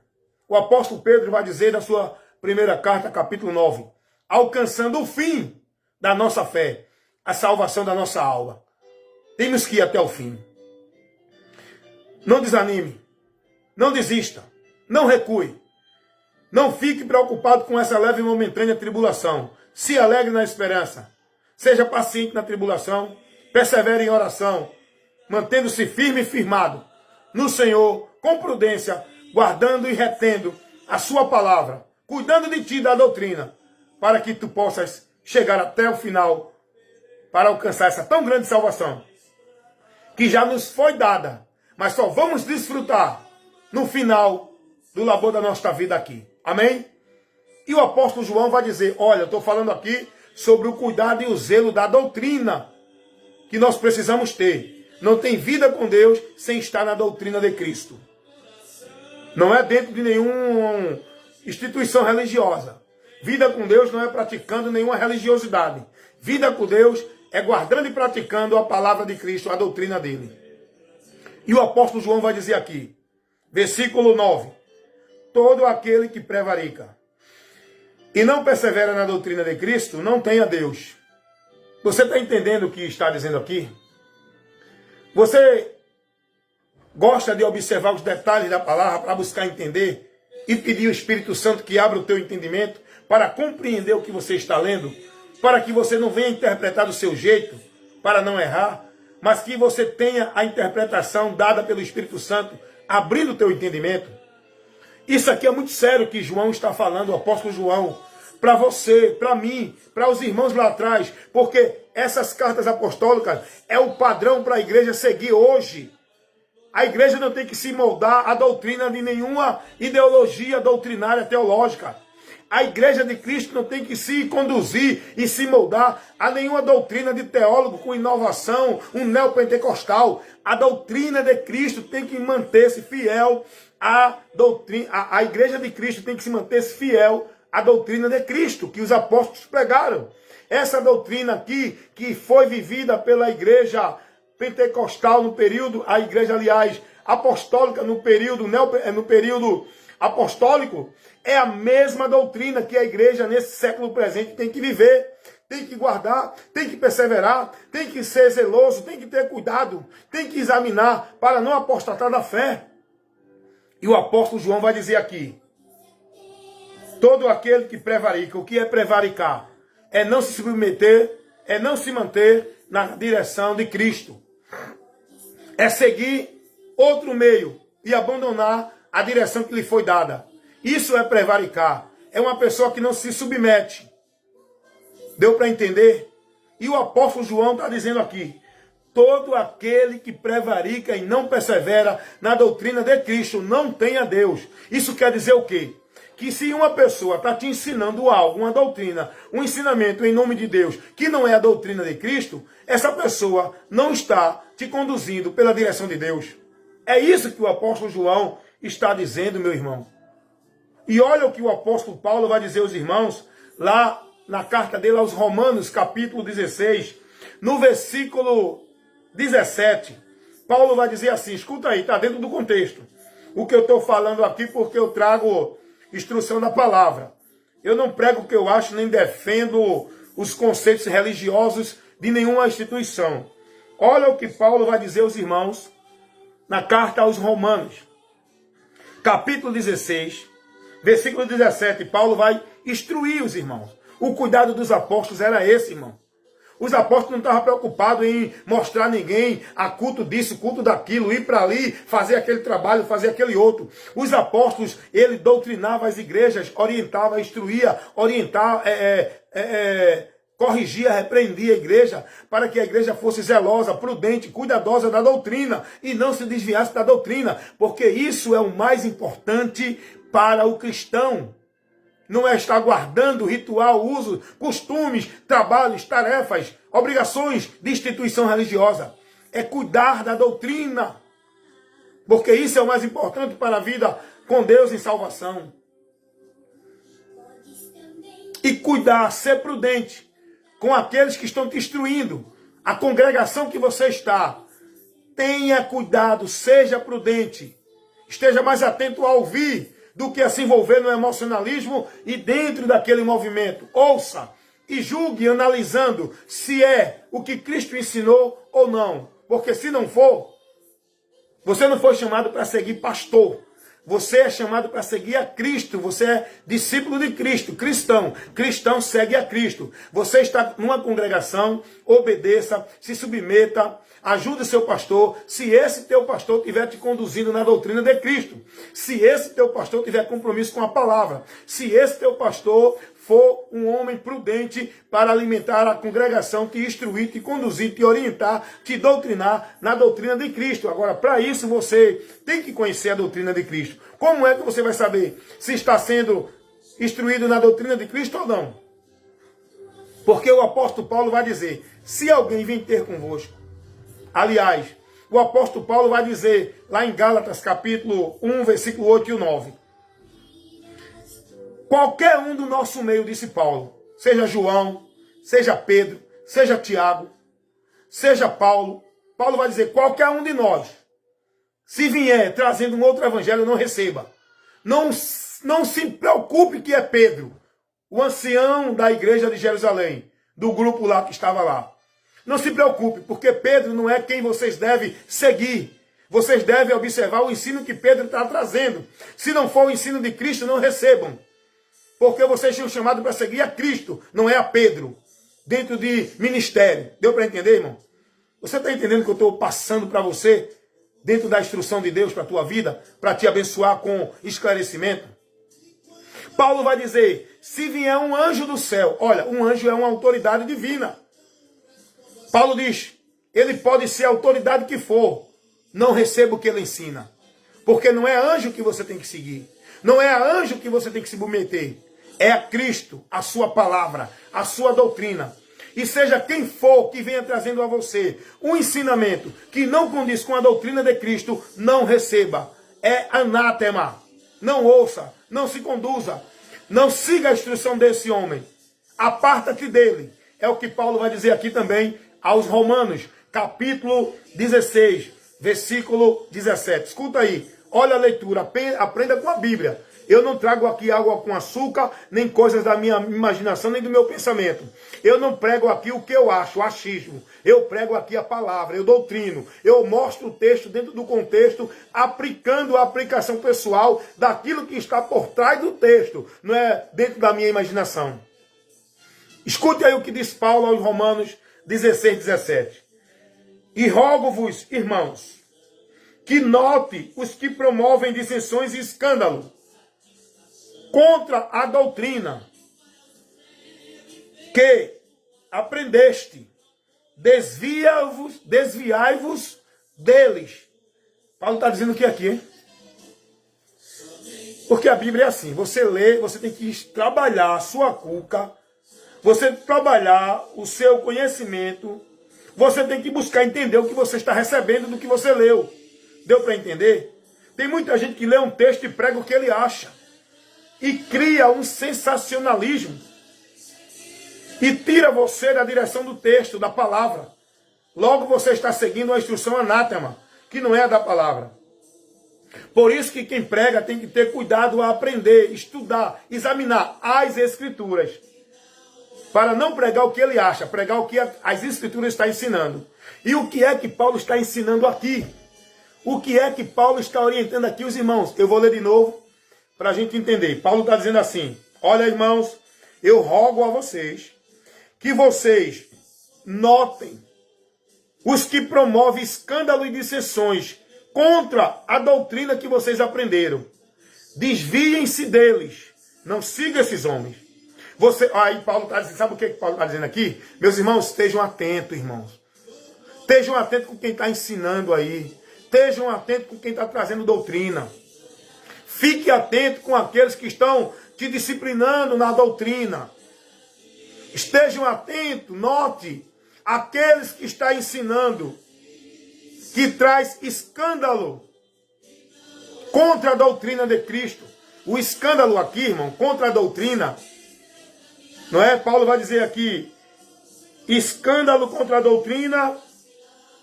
O apóstolo Pedro vai dizer na sua primeira carta, capítulo 9, alcançando o fim da nossa fé, a salvação da nossa alma. Temos que ir até o fim. Não desanime, não desista, não recue. Não fique preocupado com essa leve e momentânea tribulação. Se alegre na esperança. Seja paciente na tribulação, persevere em oração, mantendo-se firme e firmado no Senhor, com prudência, guardando e retendo a sua palavra, cuidando de ti, da doutrina, para que tu possas chegar até o final, para alcançar essa tão grande salvação, que já nos foi dada, mas só vamos desfrutar no final do labor da nossa vida aqui. Amém? E o apóstolo João vai dizer, olha, eu estou falando aqui sobre o cuidado e o zelo da doutrina que nós precisamos ter. Não tem vida com Deus sem estar na doutrina de Cristo. Não é dentro de nenhuma instituição religiosa. Vida com Deus não é praticando nenhuma religiosidade. Vida com Deus é guardando e praticando a palavra de Cristo, a doutrina dele. E o apóstolo João vai dizer aqui, versículo 9, todo aquele que prevarica e não persevera na doutrina de Cristo, não tem a Deus. Você está entendendo o que está dizendo aqui? Você gosta de observar os detalhes da palavra para buscar entender e pedir ao Espírito Santo que abra o teu entendimento para compreender o que você está lendo, para que você não venha interpretar do seu jeito, para não errar, mas que você tenha a interpretação dada pelo Espírito Santo, abrindo o teu entendimento. Isso aqui é muito sério que João está falando, o apóstolo João, para você, para mim, para os irmãos lá atrás, porque essas cartas apostólicas é o padrão para a igreja seguir hoje. A igreja não tem que se moldar à doutrina de nenhuma ideologia doutrinária teológica. A igreja de Cristo não tem que se conduzir e se moldar a nenhuma doutrina de teólogo com inovação, um neopentecostal. A doutrina de Cristo tem que manter-se fiel à doutrina. A igreja de Cristo tem que se manter-se fiel à doutrina de Cristo, que os apóstolos pregaram. Essa doutrina aqui, que foi vivida pela igreja pentecostal no período, a igreja, aliás, apostólica no período apostólico, é a mesma doutrina que a igreja nesse século presente tem que viver, tem que guardar, tem que perseverar, tem que ser zeloso, tem que ter cuidado, tem que examinar para não apostatar da fé. E o apóstolo João vai dizer aqui, todo aquele que prevarica, o que é prevaricar? É não se submeter, é não se manter na direção de Cristo. É seguir outro meio e abandonar a direção que lhe foi dada. Isso é prevaricar. É uma pessoa que não se submete. Deu para entender? E o apóstolo João está dizendo aqui, Todo aquele que prevarica e não persevera na doutrina de Cristo não tem a Deus. Isso quer dizer o quê? Que se uma pessoa está te ensinando algo, uma doutrina, um ensinamento em nome de Deus, que não é a doutrina de Cristo, essa pessoa não está te conduzindo pela direção de Deus. É isso que o apóstolo João está dizendo, meu irmão. E olha o que o apóstolo Paulo vai dizer aos irmãos, lá na carta dele aos Romanos, capítulo 16, no versículo 17. Paulo vai dizer assim, escuta aí, está dentro do contexto. O que eu estou falando aqui porque eu trago instrução da palavra. Eu não prego o que eu acho, nem defendo os conceitos religiosos de nenhuma instituição. Olha o que Paulo vai dizer aos irmãos na carta aos Romanos, capítulo 16, versículo 17. Paulo vai instruir os irmãos. O cuidado dos apóstolos era esse, irmão. Os apóstolos não estavam preocupados em mostrar ninguém a culto disso, culto daquilo, ir para ali, fazer aquele trabalho, fazer aquele outro. Os apóstolos, ele doutrinava as igrejas, orientava, instruía, corrigia, repreendia a igreja, para que a igreja fosse zelosa, prudente, cuidadosa da doutrina, e não se desviasse da doutrina, porque isso é o mais importante para o cristão. Não é estar guardando ritual, uso, costumes, trabalhos, tarefas, obrigações de instituição religiosa. É cuidar da doutrina. Porque isso é o mais importante para a vida com Deus em salvação. E cuidar, ser prudente com aqueles que estão te instruindo. A congregação que você está. Tenha cuidado, seja prudente. Esteja mais atento a ouvir do que a se envolver no emocionalismo e dentro daquele movimento. Ouça e julgue analisando se é o que Cristo ensinou ou não. Porque se não for, você não foi chamado para seguir pastor. Você é chamado para seguir a Cristo. Você é discípulo de Cristo, cristão. Cristão segue a Cristo. Você está numa congregação, obedeça, se submeta, ajude seu pastor. Se esse teu pastor estiver te conduzindo na doutrina de Cristo. Se esse teu pastor tiver compromisso com a palavra. Se esse teu pastor for um homem prudente para alimentar a congregação, te instruir, te conduzir, te orientar, te doutrinar na doutrina de Cristo. Agora, para isso você tem que conhecer a doutrina de Cristo. Como é que você vai saber se está sendo instruído na doutrina de Cristo ou não? Porque o apóstolo Paulo vai dizer, se alguém vir ter convosco. Aliás, o apóstolo Paulo vai dizer lá em Gálatas capítulo 1, versículo 8 e 9. Qualquer um do nosso meio, disse Paulo, seja João, seja Pedro, seja Tiago, seja Paulo. Paulo vai dizer, qualquer um de nós, se vier trazendo um outro evangelho, não receba. Não se preocupe que é Pedro, o ancião da igreja de Jerusalém, do grupo lá que estava lá. Não se preocupe, porque Pedro não é quem vocês devem seguir. Vocês devem observar o ensino que Pedro está trazendo. Se não for o ensino de Cristo, não recebam. Porque vocês tinham chamado para seguir a Cristo, não é a Pedro, dentro de ministério. Deu para entender, irmão? Você está entendendo o que eu estou passando para você, dentro da instrução de Deus para a tua vida, para te abençoar com esclarecimento? Paulo vai dizer, se vier um anjo do céu, olha, um anjo é uma autoridade divina. Paulo diz, ele pode ser a autoridade que for, não receba o que ele ensina. Porque não é anjo que você tem que seguir. Não é a anjo que você tem que se submeter. É a Cristo, a sua palavra, a sua doutrina. E seja quem for que venha trazendo a você um ensinamento que não condiz com a doutrina de Cristo, não receba. É anátema. Não ouça, não se conduza. Não siga a instrução desse homem. Aparta-te dele. É o que Paulo vai dizer aqui também aos Romanos, capítulo 16, versículo 17. Escuta aí. Olha a leitura, aprenda com a Bíblia. Eu não trago aqui água com açúcar, nem coisas da minha imaginação, nem do meu pensamento. Eu não prego aqui o que eu acho, achismo. Eu prego aqui a palavra, eu doutrino. Eu mostro o texto dentro do contexto, aplicando a aplicação pessoal daquilo que está por trás do texto. Não é dentro da minha imaginação. Escute aí o que diz Paulo aos Romanos 16, 17. E rogo-vos, irmãos, que note os que promovem dissensões e escândalo contra a doutrina que aprendeste, desviai-vos deles. Paulo está dizendo o que aqui, hein? Porque a Bíblia é assim, você lê, você tem que trabalhar a sua cuca, você trabalhar o seu conhecimento, você tem que buscar entender o que você está recebendo do que você leu. Deu para entender? Tem muita gente que lê um texto e prega o que ele acha. E cria um sensacionalismo. E tira você da direção do texto, da palavra. Logo você está seguindo uma instrução anátema, que não é a da palavra. Por isso que quem prega tem que ter cuidado a aprender, estudar, examinar as Escrituras. Para não pregar o que ele acha, pregar o que as Escrituras estão ensinando. E o que é que Paulo está ensinando aqui? O que é que Paulo está orientando aqui os irmãos? Eu vou ler de novo para a gente entender. Paulo está dizendo assim, olha irmãos, eu rogo a vocês que vocês notem os que promovem escândalo e dissensões contra a doutrina que vocês aprenderam. Desviem-se deles. Não sigam esses homens. Aí Paulo está dizendo, sabe o que Paulo está dizendo aqui? Meus irmãos, estejam atentos, irmãos. Estejam atentos com quem está ensinando aí. Estejam atentos com quem está trazendo doutrina. Fique atento com aqueles que estão te disciplinando na doutrina. Estejam atentos, note, aqueles que estão ensinando, que traz escândalo contra a doutrina de Cristo. O escândalo aqui, irmão, contra a doutrina, não é? Paulo vai dizer aqui, escândalo contra a doutrina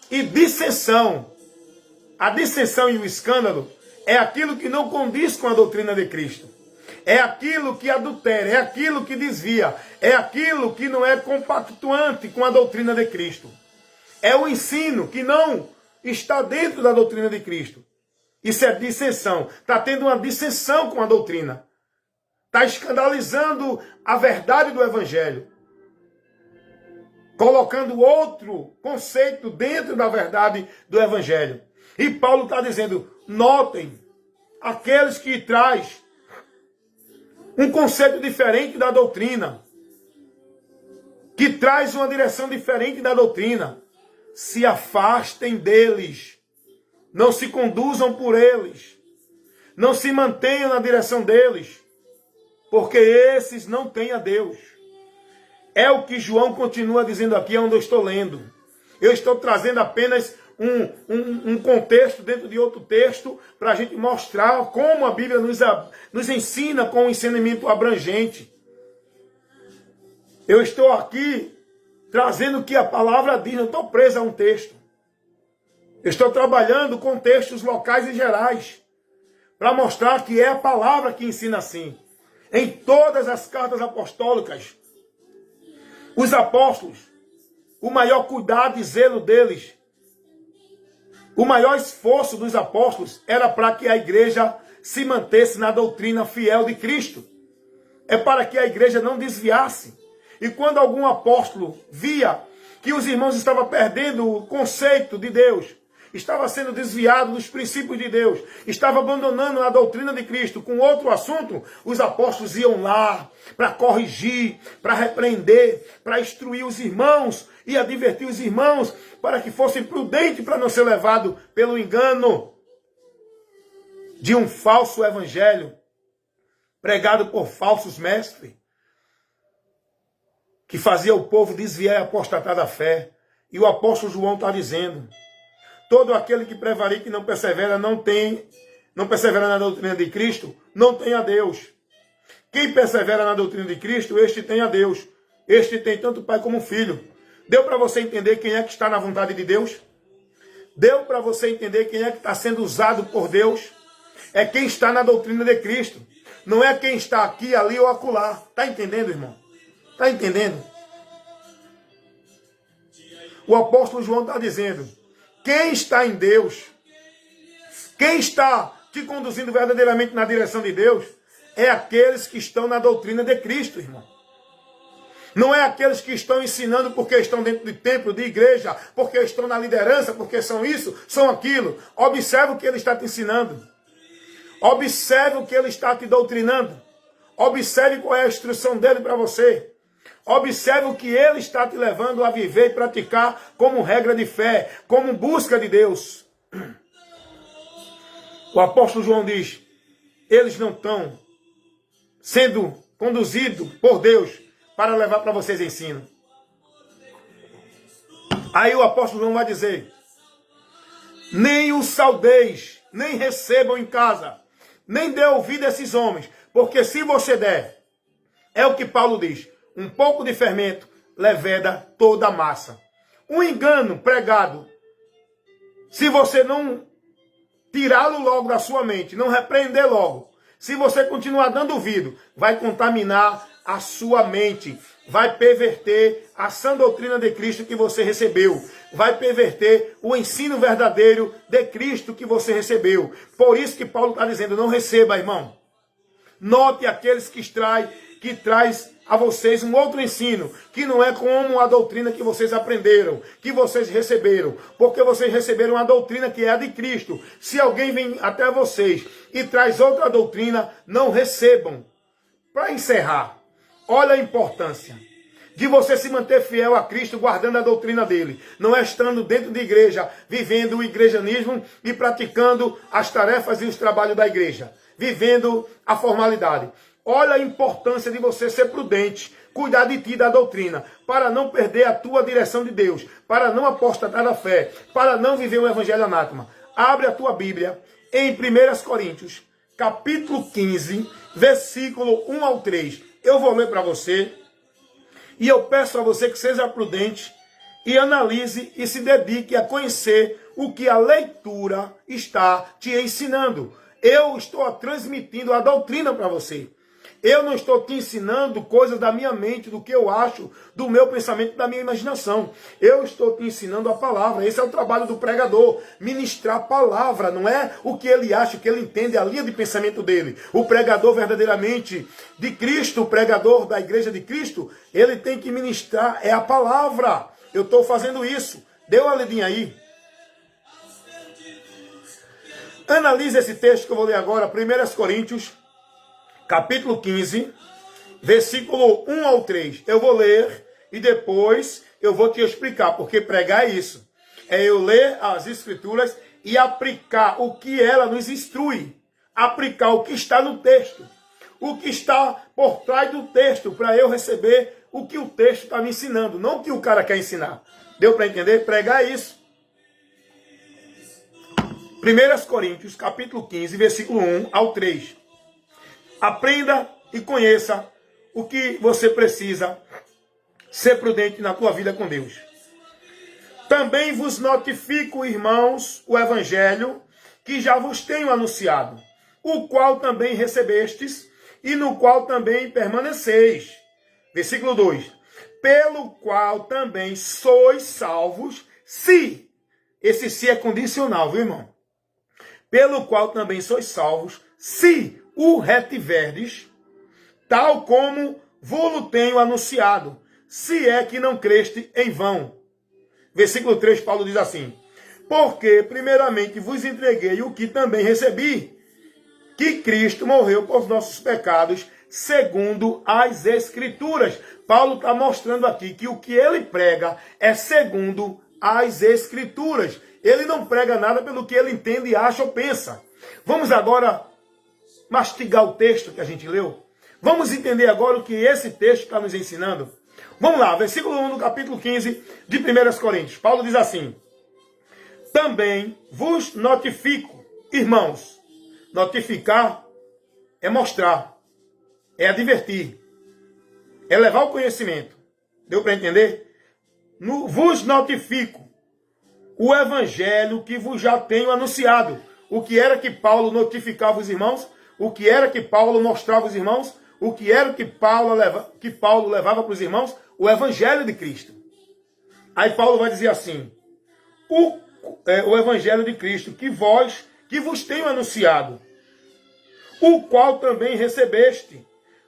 e dissensão. A dissensão e o escândalo é aquilo que não condiz com a doutrina de Cristo. É aquilo que adultera, é aquilo que desvia, é aquilo que não é compactuante com a doutrina de Cristo. É o ensino que não está dentro da doutrina de Cristo. Isso é dissensão. Está tendo uma dissensão com a doutrina. Está escandalizando a verdade do Evangelho. Colocando outro conceito dentro da verdade do Evangelho. E Paulo está dizendo, notem, aqueles que traz um conceito diferente da doutrina, que traz uma direção diferente da doutrina, se afastem deles, não se conduzam por eles, não se mantenham na direção deles, porque esses não têm a Deus. É o que João continua dizendo aqui, onde eu estou lendo. Eu estou trazendo apenas um contexto dentro de outro texto para a gente mostrar como a Bíblia nos ensina com um ensinamento abrangente. Eu estou aqui trazendo o que a palavra diz, não estou preso a um texto. Eu estou trabalhando com textos locais e gerais para mostrar que é a palavra que ensina assim. Em todas as cartas apostólicas, os apóstolos, o maior cuidado e zelo deles, o maior esforço dos apóstolos era para que a igreja se mantesse na doutrina fiel de Cristo. É para que a igreja não desviasse. E quando algum apóstolo via que os irmãos estavam perdendo o conceito de Deus, estava sendo desviado dos princípios de Deus, estava abandonando a doutrina de Cristo com outro assunto, os apóstolos iam lá para corrigir, para repreender, para instruir os irmãos e advertir os irmãos para que fossem prudentes para não ser levados pelo engano de um falso evangelho pregado por falsos mestres que fazia o povo desviar e apostatar da fé. E o apóstolo João está dizendo, todo aquele que prevarica e não persevera na doutrina de Cristo, não tem a Deus. Quem persevera na doutrina de Cristo, este tem a Deus. Este tem tanto pai como filho. Deu para você entender quem é que está na vontade de Deus? Deu para você entender quem é que está sendo usado por Deus? É quem está na doutrina de Cristo. Não é quem está aqui, ali ou acolá. Está entendendo, irmão? Está entendendo? O apóstolo João está dizendo, quem está em Deus, quem está te conduzindo verdadeiramente na direção de Deus, é aqueles que estão na doutrina de Cristo, irmão. Não é aqueles que estão ensinando porque estão dentro de templo, de igreja, porque estão na liderança, porque são isso, são aquilo. Observe o que ele está te ensinando. Observe o que ele está te doutrinando. Observe qual é a instrução dele para você. Observe o que ele está te levando a viver e praticar como regra de fé, como busca de Deus. O apóstolo João diz, eles não estão sendo conduzidos por Deus para levar para vocês ensino. Aí o apóstolo João vai dizer, nem os saudeis, nem recebam em casa, nem dê ouvido a esses homens, porque se você der, é o que Paulo diz, um pouco de fermento leveda toda a massa. Um engano pregado, se você não tirá-lo logo da sua mente, não repreender logo, se você continuar dando ouvido, vai contaminar a sua mente, vai perverter a sã doutrina de Cristo que você recebeu, vai perverter o ensino verdadeiro de Cristo que você recebeu. Por isso que Paulo está dizendo, não receba, irmão. Note aqueles que traz a vocês um outro ensino, que não é como a doutrina que vocês aprenderam, que vocês receberam, porque vocês receberam a doutrina que é a de Cristo. Se alguém vem até vocês e traz outra doutrina, não recebam. Para encerrar, olha a importância de você se manter fiel a Cristo, guardando a doutrina dele, não é estando dentro de igreja, vivendo o igrejanismo e praticando as tarefas e os trabalhos da igreja, vivendo a formalidade. Olha a importância de você ser prudente, cuidar de ti, da doutrina, para não perder a tua direção de Deus, para não apostatar da fé, para não viver o evangelho anátema. Abre a tua Bíblia em 1 Coríntios, capítulo 15, versículo 1 ao 3. Eu vou ler para você e eu peço a você que seja prudente e analise e se dedique a conhecer o que a leitura está te ensinando. Eu estou transmitindo a doutrina para você. Eu não estou te ensinando coisas da minha mente, do que eu acho, do meu pensamento, da minha imaginação. Eu estou te ensinando a palavra. Esse é o trabalho do pregador, ministrar a palavra. Não é o que ele acha, o que ele entende, a linha de pensamento dele. O pregador verdadeiramente de Cristo, o pregador da igreja de Cristo, ele tem que ministrar, é a palavra. Eu estou fazendo isso. Dê uma lidinha aí. Analise esse texto que eu vou ler agora, 1 Coríntios, capítulo 15, versículo 1 ao 3. Eu vou ler e depois eu vou te explicar, porque pregar é isso. É eu ler as escrituras e aplicar o que ela nos instrui. Aplicar o que está no texto. O que está por trás do texto, para eu receber o que o texto está me ensinando, não o que o cara quer ensinar. Deu para entender? Pregar é isso. 1 Coríntios, capítulo 15, versículo 1 ao 3. Aprenda e conheça o que você precisa ser prudente na tua vida com Deus. Também vos notifico, irmãos, o evangelho que já vos tenho anunciado, o qual também recebestes e no qual também permaneceis. Versículo 2. Pelo qual também sois salvos, se. Esse se é condicional, viu, irmão? Pelo qual também sois salvos, se o retiverdes, tal como vos tenho anunciado, se é que não creste em vão. Versículo 3, Paulo diz assim, porque primeiramente vos entreguei o que também recebi, que Cristo morreu por nossos pecados, segundo as Escrituras. Paulo está mostrando aqui que o que ele prega é segundo as Escrituras. Ele não prega nada pelo que ele entende, acha ou pensa. Vamos agora mastigar o texto que a gente leu. Vamos entender agora o que esse texto está nos ensinando. Vamos lá, versículo 1 do capítulo 15 de 1 Coríntios. Paulo diz assim, também vos notifico, irmãos. Notificar é mostrar, é advertir, é levar o conhecimento. Deu para entender? Vos notifico o evangelho que vos já tenho anunciado. O que era que Paulo notificava os irmãos? O que era que Paulo mostrava aos irmãos? O que era que Paulo levava para os irmãos? O evangelho de Cristo. Aí Paulo vai dizer assim, o evangelho de Cristo que vos tenho anunciado, o qual também recebeste,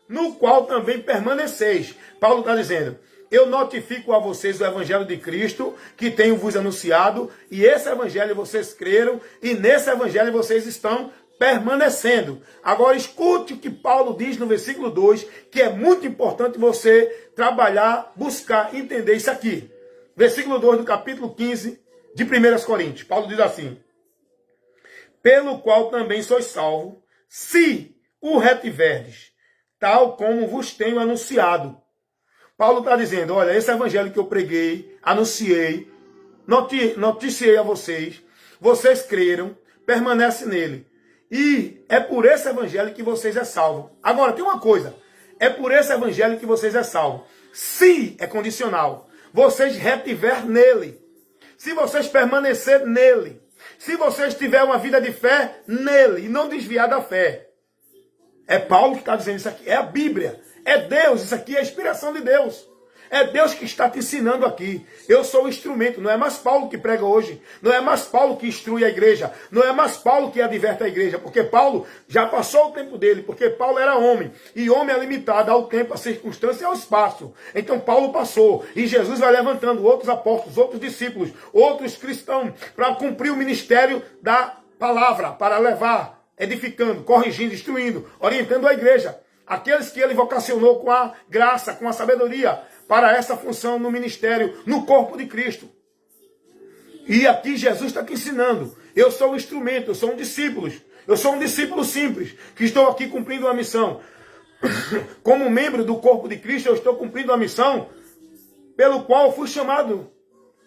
no qual também permaneceis. Paulo está dizendo, eu notifico a vocês o evangelho de Cristo, que tenho vos anunciado, e esse evangelho vocês creram, e nesse evangelho vocês estão permanecendo. Agora escute o que Paulo diz no versículo 2, que é muito importante você trabalhar, buscar, entender isso aqui. Versículo 2 do capítulo 15 de 1 Coríntios. Paulo diz assim: pelo qual também sois salvo, se o retiverdes, tal como vos tenho anunciado. Paulo está dizendo, olha, esse evangelho que eu preguei, anunciei, noticiei a vocês, vocês creram, permanece nele. E é por esse evangelho que vocês é salvo. Agora, tem uma coisa, é por esse evangelho que vocês é salvo. Se é condicional, vocês retiver nele. Se vocês permanecer nele. Se vocês tiverem uma vida de fé nele e não desviar da fé. É Paulo que está dizendo isso aqui. É a Bíblia. É Deus. Isso aqui é a inspiração de Deus. É Deus que está te ensinando aqui. Eu sou o instrumento. Não é mais Paulo que prega hoje. Não é mais Paulo que instrui a igreja. Não é mais Paulo que adverte a igreja. Porque Paulo já passou o tempo dele. Porque Paulo era homem. E homem é limitado ao tempo, à circunstância e ao espaço. Então Paulo passou. E Jesus vai levantando outros apóstolos, outros discípulos, outros cristãos, para cumprir o ministério da palavra. Para levar, edificando, corrigindo, instruindo, orientando a igreja. Aqueles que ele vocacionou com a graça, com a sabedoria, para essa função no ministério, no corpo de Cristo. E aqui Jesus está te ensinando. Eu sou o instrumento, eu sou um discípulo. Eu sou um discípulo simples, que estou aqui cumprindo uma missão. Como membro do corpo de Cristo, eu estou cumprindo a missão pelo qual eu fui chamado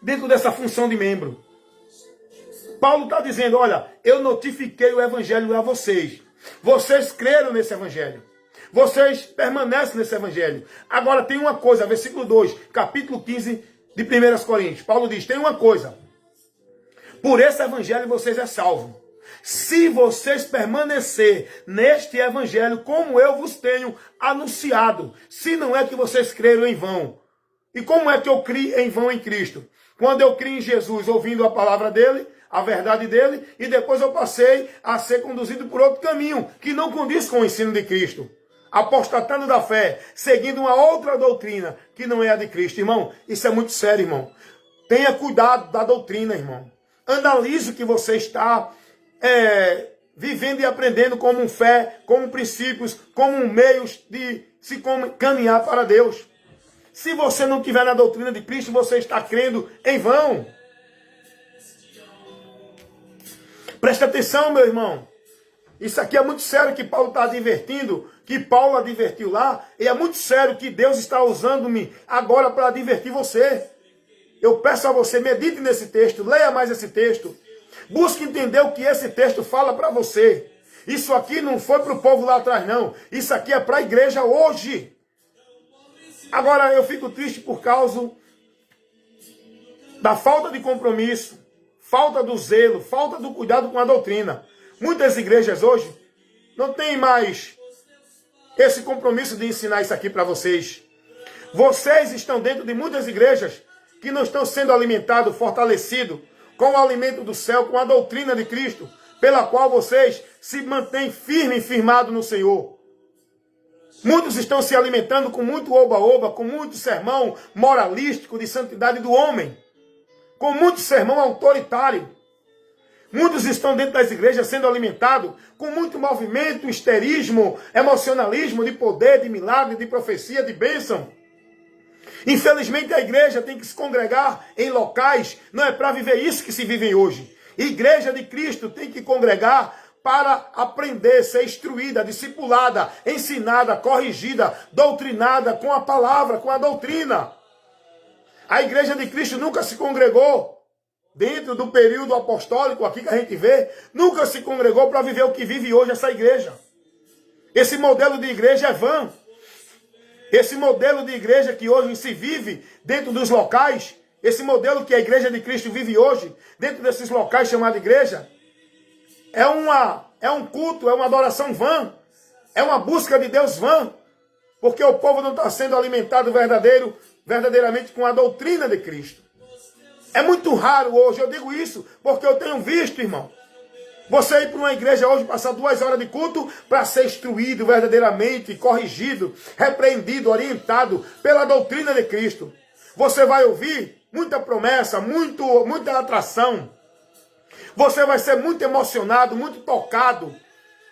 dentro dessa função de membro. Paulo está dizendo, olha, eu notifiquei o evangelho a vocês. Vocês creram nesse evangelho. Vocês permanecem nesse evangelho. Agora tem uma coisa, versículo 2, capítulo 15 de 1 Coríntios. Paulo diz, tem uma coisa. Por esse evangelho vocês é salvo. Se vocês permanecer neste evangelho como eu vos tenho anunciado. Se não é que vocês creram em vão. E como é que eu criei em vão em Cristo? Quando eu criei em Jesus, ouvindo a palavra dele, a verdade dele, e depois eu passei a ser conduzido por outro caminho, que não condiz com o ensino de Cristo. Apostatando da fé, seguindo uma outra doutrina, que não é a de Cristo. Irmão, isso é muito sério, irmão. Tenha cuidado da doutrina, irmão. Analise o que você está vivendo e aprendendo como fé, como princípios, como meios de se caminhar para Deus. Se você não estiver na doutrina de Cristo, você está crendo em vão. Preste atenção, meu irmão. Isso aqui é muito sério que Paulo está advertindo, que Paulo advertiu lá, e é muito sério que Deus está usando-me agora para advertir você. Eu peço a você, medite nesse texto, leia mais esse texto, busque entender o que esse texto fala para você. Isso aqui não foi para o povo lá atrás, não. Isso aqui é para a igreja hoje. Agora eu fico triste por causa da falta de compromisso, falta do zelo, falta do cuidado com a doutrina. Muitas igrejas hoje não têm mais esse compromisso de ensinar isso aqui para vocês. Vocês estão dentro de muitas igrejas que não estão sendo alimentados, fortalecidos com o alimento do céu, com a doutrina de Cristo, pela qual vocês se mantêm firmes e firmados no Senhor. Muitos estão se alimentando com muito oba-oba, com muito sermão moralístico de santidade do homem, com muito sermão autoritário. Muitos estão dentro das igrejas sendo alimentados com muito movimento, histerismo, emocionalismo, de poder, de milagre, de profecia, de bênção. Infelizmente a igreja tem que se congregar em locais, não é para viver isso que se vive hoje. Igreja de Cristo tem que congregar para aprender, ser instruída, discipulada, ensinada, corrigida, doutrinada com a palavra, com a doutrina. A igreja de Cristo nunca se congregou dentro do período apostólico aqui que a gente vê, nunca se congregou para viver o que vive hoje essa igreja. Esse modelo de igreja é vã. Esse modelo de igreja que hoje se vive dentro dos locais, esse modelo que a igreja de Cristo vive hoje, dentro desses locais chamados igreja, é um culto, é uma adoração vã, é uma busca de Deus vã, porque o povo não está sendo alimentado verdadeiramente com a doutrina de Cristo. É muito raro hoje, eu digo isso porque eu tenho visto, irmão. Você ir para uma igreja hoje, passar 2 horas de culto para ser instruído verdadeiramente, corrigido, repreendido, orientado pela doutrina de Cristo. Você vai ouvir muita promessa, muita atração. Você vai ser muito emocionado, muito tocado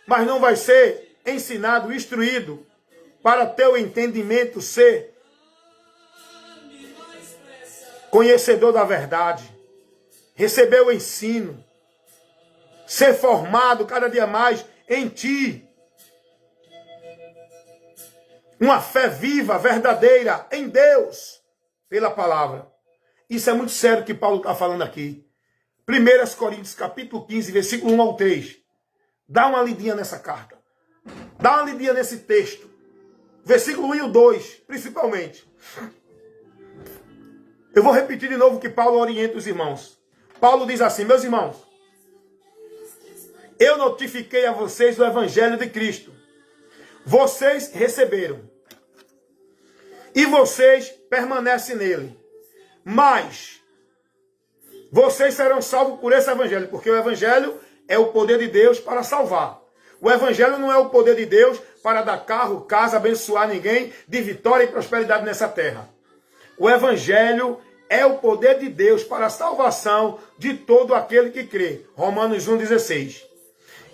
mas não vai ser ensinado, instruído, para teu entendimento ser conhecedor da verdade, receber o ensino, ser formado cada dia mais em ti. Uma fé viva, verdadeira, em Deus, pela palavra. Isso é muito sério que Paulo está falando aqui. 1 Coríntios capítulo 15, versículo 1 ao 3. Dá uma lidinha nessa carta. Dá uma lidinha nesse texto. Versículo 1 e o 2, principalmente. Eu vou repetir de novo que Paulo orienta os irmãos. Paulo diz assim: meus irmãos, eu notifiquei a vocês o evangelho de Cristo. Vocês receberam. E vocês permanecem nele. Mas vocês serão salvos por esse evangelho, porque o evangelho é o poder de Deus para salvar. O evangelho não é o poder de Deus para dar carro, casa, abençoar ninguém, de vitória e prosperidade nessa terra. O evangelho é o poder de Deus para a salvação de todo aquele que crê. Romanos 1,16.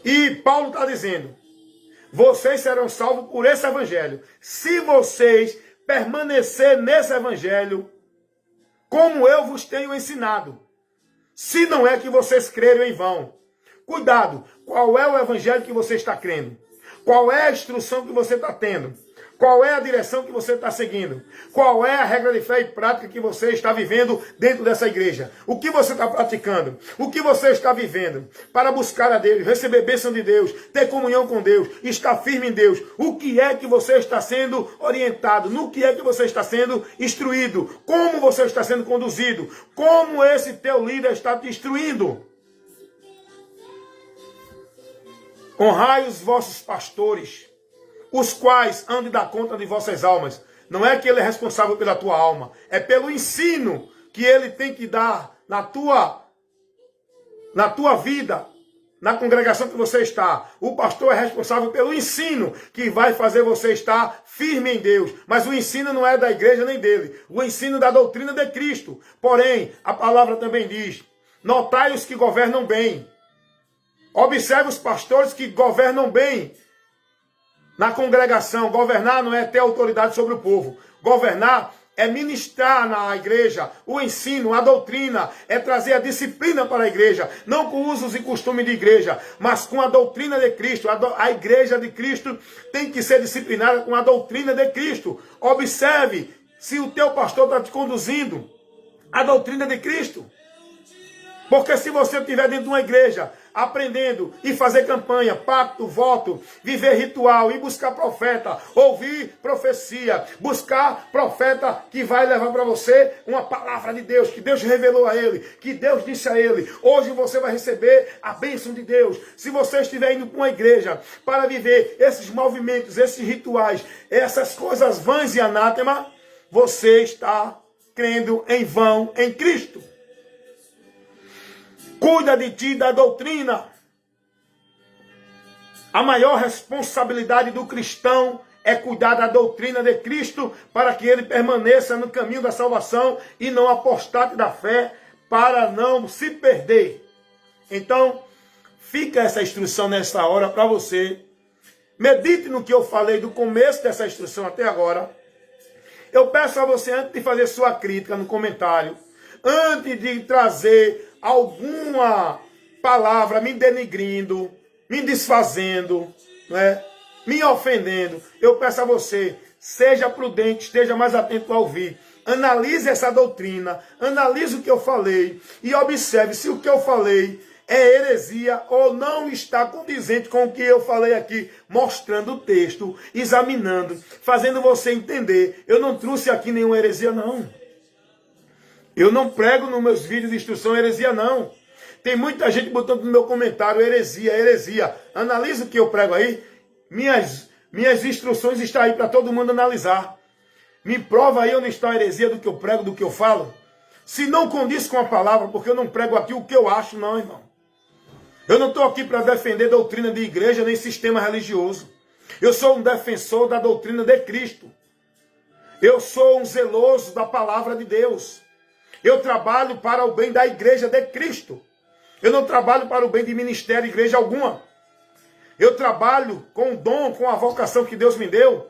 E Paulo está dizendo: vocês serão salvos por esse evangelho. Se vocês permanecer nesse evangelho, como eu vos tenho ensinado. Se não é que vocês creram em vão. Cuidado, qual é o evangelho que você está crendo? Qual é a instrução que você está tendo? Qual é a direção que você está seguindo? Qual é a regra de fé e prática que você está vivendo dentro dessa igreja? O que você está praticando? O que você está vivendo? Para buscar a Deus, receber bênção de Deus, ter comunhão com Deus, estar firme em Deus. O que é que você está sendo orientado? No que é que você está sendo instruído? Como você está sendo conduzido? Como esse teu líder está te instruindo? Honrai os vossos pastores, os quais hão de dar conta de vossas almas. Não é que ele é responsável pela tua alma, é pelo ensino que ele tem que dar na tua vida, na congregação que você está. O pastor é responsável pelo ensino que vai fazer você estar firme em Deus. Mas o ensino não é da igreja nem dele. O ensino da doutrina de Cristo. Porém, a palavra também diz: notai os que governam bem. Observe os pastores que governam bem na congregação. Governar não é ter autoridade sobre o povo. Governar é ministrar na igreja o ensino, a doutrina, é trazer a disciplina para a igreja, não com usos e costumes de igreja, mas com a doutrina de Cristo. A igreja de Cristo tem que ser disciplinada com a doutrina de Cristo. Observe se o teu pastor está te conduzindo à doutrina de Cristo. Porque se você estiver dentro de uma igreja, aprendendo e fazer campanha, pacto, voto, viver ritual e buscar profeta, ouvir profecia, buscar profeta que vai levar para você uma palavra de Deus, que Deus revelou a ele, que Deus disse a ele, hoje você vai receber a bênção de Deus. Se você estiver indo para uma igreja para viver esses movimentos, esses rituais, essas coisas vãs e anátema, você está crendo em vão em Cristo. Cuida de ti, da doutrina. A maior responsabilidade do cristão é cuidar da doutrina de Cristo para que ele permaneça no caminho da salvação e não apostate da fé para não se perder. Então, fica essa instrução nessa hora para você. Medite no que eu falei do começo dessa instrução até agora. Eu peço a você, antes de fazer sua crítica no comentário, antes de trazer alguma palavra me denigrindo, me desfazendo, né, me ofendendo, eu peço a você, seja prudente, esteja mais atento a ouvir. Analise essa doutrina, analise o que eu falei e observe se o que eu falei é heresia ou não está condizente com o que eu falei aqui, mostrando o texto, examinando, fazendo você entender. Eu não trouxe aqui nenhuma heresia, não. Eu não prego nos meus vídeos de instrução heresia, não. Tem muita gente botando no meu comentário heresia, heresia. Analisa o que eu prego aí. Minhas instruções estão aí para todo mundo analisar. Me prova aí onde está a heresia do que eu prego, do que eu falo. Se não condiz com a palavra, porque eu não prego aqui o que eu acho, não, irmão. Eu não estou aqui para defender doutrina de igreja nem sistema religioso. Eu sou um defensor da doutrina de Cristo. Eu sou um zeloso da palavra de Deus. Eu trabalho para o bem da igreja de Cristo. Eu não trabalho para o bem de ministério, igreja alguma. Eu trabalho com o dom, com a vocação que Deus me deu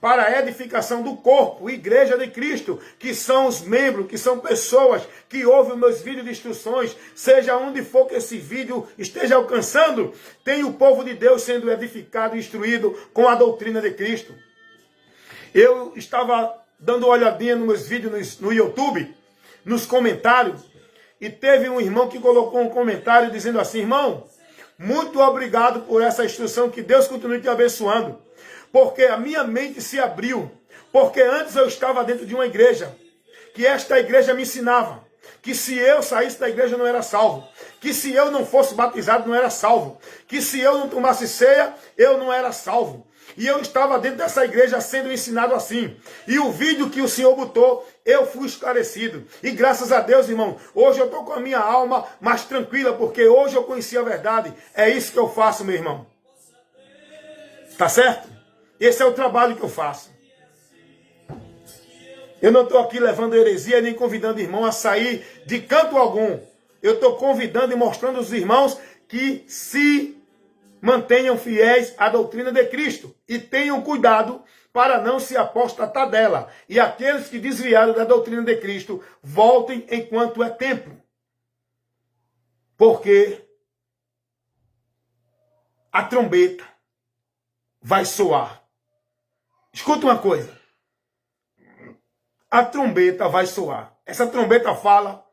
para a edificação do corpo, igreja de Cristo, que são os membros, que são pessoas que ouvem os meus vídeos de instruções, seja onde for que esse vídeo esteja alcançando, tem o povo de Deus sendo edificado e instruído com a doutrina de Cristo. Eu estava dando uma olhadinha nos meus vídeos no YouTube, nos comentários, e teve um irmão que colocou um comentário dizendo assim: irmão, muito obrigado por essa instrução, que Deus continue te abençoando, porque a minha mente se abriu, porque antes eu estava dentro de uma igreja, que esta igreja me ensinava, que se eu saísse da igreja eu não era salvo, que se eu não fosse batizado não era salvo, que se eu não tomasse ceia eu não era salvo. E eu estava dentro dessa igreja sendo ensinado assim. E o vídeo que o Senhor botou, eu fui esclarecido. E graças a Deus, irmão, hoje eu estou com a minha alma mais tranquila, porque hoje eu conheci a verdade. É isso que eu faço, meu irmão. Tá certo? Esse é o trabalho que eu faço. Eu não estou aqui levando heresia, nem convidando irmão a sair de canto algum. Eu estou convidando e mostrando aos irmãos que se mantenham fiéis à doutrina de Cristo e tenham cuidado para não se apostatar dela. E aqueles que desviaram da doutrina de Cristo, voltem enquanto é tempo. Porque a trombeta vai soar. Escuta uma coisa. A trombeta vai soar. Essa trombeta fala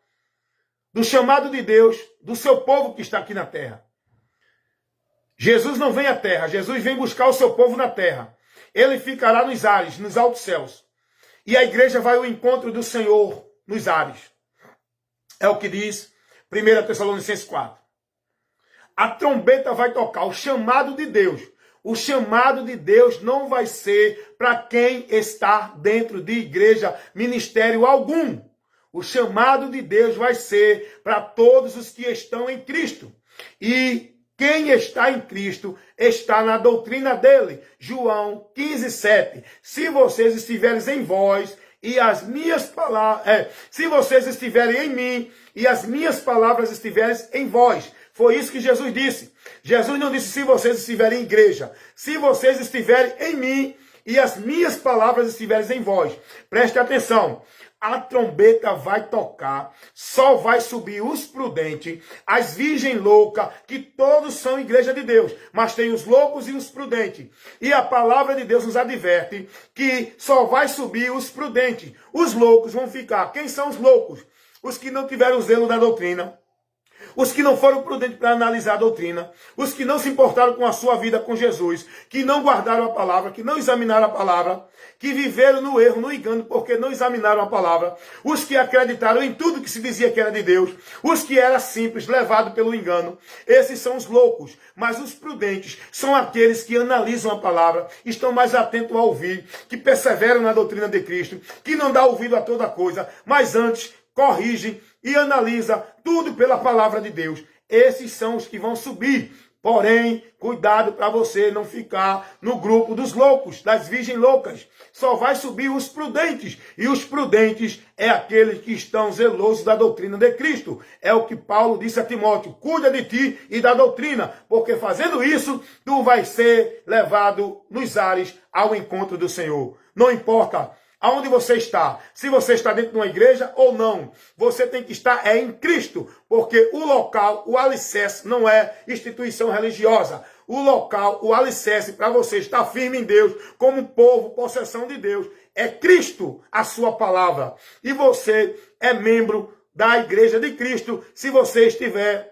do chamado de Deus, do seu povo que está aqui na terra. Jesus não vem à terra, Jesus vem buscar o seu povo na terra. Ele ficará nos ares, nos altos céus. E a igreja vai ao encontro do Senhor nos ares. É o que diz 1 Tessalonicenses 4. A trombeta vai tocar, o chamado de Deus. O chamado de Deus não vai ser para quem está dentro de igreja, ministério algum. O chamado de Deus vai ser para todos os que estão em Cristo. E quem está em Cristo está na doutrina dele. João 15:7. Se vocês estiverem em vós e as minhas palavras... se vocês estiverem em mim e as minhas palavras estiverem em vós. Foi isso que Jesus disse. Jesus não disse se vocês estiverem em igreja. Se vocês estiverem em mim e as minhas palavras estiverem em vós. Preste atenção. A trombeta vai tocar, só vai subir os prudentes, as virgens loucas, que todos são igreja de Deus, mas tem os loucos e os prudentes. E a palavra de Deus nos adverte que só vai subir os prudentes. Os loucos vão ficar. Quem são os loucos? Os que não tiveram zelo da doutrina. Os que não foram prudentes para analisar a doutrina, os que não se importaram com a sua vida com Jesus, que não guardaram a palavra, que não examinaram a palavra, que viveram no erro, no engano, porque não examinaram a palavra, os que acreditaram em tudo que se dizia que era de Deus, os que eram simples, levados pelo engano. Esses são os loucos, mas os prudentes são aqueles que analisam a palavra, estão mais atentos a ouvir, que perseveram na doutrina de Cristo, que não dá ouvido a toda coisa, mas antes corrigem e analisa tudo pela palavra de Deus. Esses são os que vão subir. Porém, cuidado para você não ficar no grupo dos loucos, das virgens loucas. Só vai subir os prudentes. E os prudentes é aqueles que estão zelosos da doutrina de Cristo. É o que Paulo disse a Timóteo. Cuida de ti e da doutrina, porque fazendo isso, tu vais ser levado nos ares ao encontro do Senhor. Não importa aonde você está, se você está dentro de uma igreja ou não, você tem que estar em Cristo, porque o local, o alicerce não é instituição religiosa. O local, o alicerce para você estar firme em Deus, como povo, possessão de Deus, é Cristo, a sua palavra. E você é membro da igreja de Cristo, se você estiver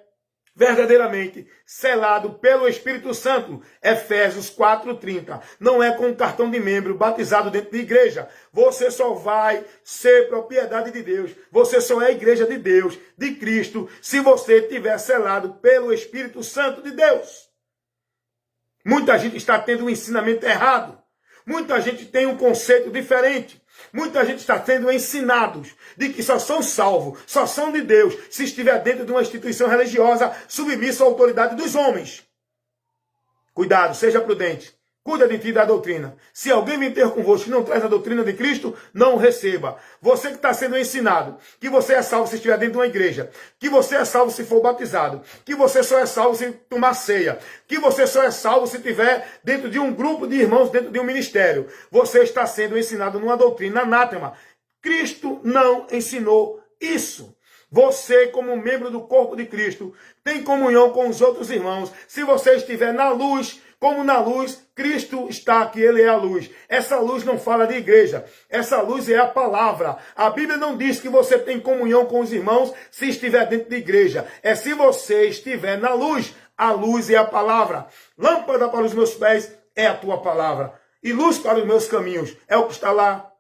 verdadeiramente selado pelo Espírito Santo. Efésios 4:30. Não é com um cartão de membro batizado dentro de igreja. Você só vai ser propriedade de Deus. Você só é igreja de Deus, de Cristo, se você estiver selado pelo Espírito Santo de Deus. Muita gente está tendo um ensinamento errado. Muita gente tem um conceito diferente. Muita gente está sendo ensinados de que só são salvos, só são de Deus, se estiver dentro de uma instituição religiosa submissa à autoridade dos homens. Cuidado, seja prudente. Cuida de ti da doutrina. Se alguém vem ter convosco e não traz a doutrina de Cristo, não o receba. Você que está sendo ensinado que você é salvo se estiver dentro de uma igreja, que você é salvo se for batizado, que você só é salvo se tomar ceia, que você só é salvo se estiver dentro de um grupo de irmãos, dentro de um ministério. Você está sendo ensinado numa doutrina anátema. Cristo não ensinou isso. Você, como membro do corpo de Cristo, tem comunhão com os outros irmãos. Se você estiver na luz, como na luz, Cristo está aqui, Ele é a luz. Essa luz não fala de igreja, essa luz é a palavra. A Bíblia não diz que você tem comunhão com os irmãos se estiver dentro de igreja. É se você estiver na luz, a luz é a palavra. Lâmpada para os meus pés é a tua palavra. E luz para os meus caminhos. É o que está lá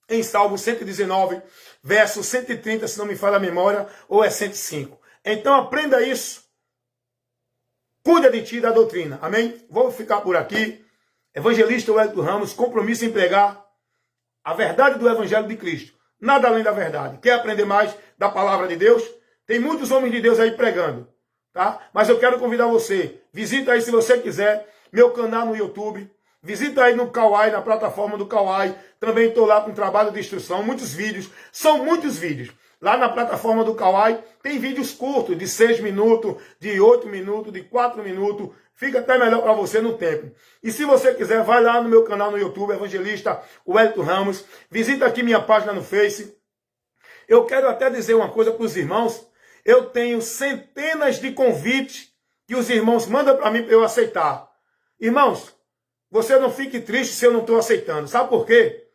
em Salmo 119, verso 130, se não me falha a memória, ou é 105. Então aprenda isso. Cuida de ti e da doutrina. Amém? Vou ficar por aqui. Evangelista Wellington Ramos, compromisso em pregar a verdade do Evangelho de Cristo. Nada além da verdade. Quer aprender mais da palavra de Deus? Tem muitos homens de Deus aí pregando. Tá? Mas eu quero convidar você. Visita aí, se você quiser, meu canal no YouTube. Visita aí no Kawai, na plataforma do Kawai. Também estou lá com trabalho de instrução. Muitos vídeos. São muitos vídeos. Lá na plataforma do Kawai tem vídeos curtos, de 6 minutos, de 8 minutos, de 4 minutos. Fica até melhor para você no tempo. E se você quiser, vai lá no meu canal no YouTube, Evangelista Wellington Ramos. Visita aqui minha página no Face. Eu quero até dizer uma coisa para os irmãos. Eu tenho centenas de convites que os irmãos mandam para mim para eu aceitar. Irmãos, você não fique triste se eu não estou aceitando. Sabe por quê?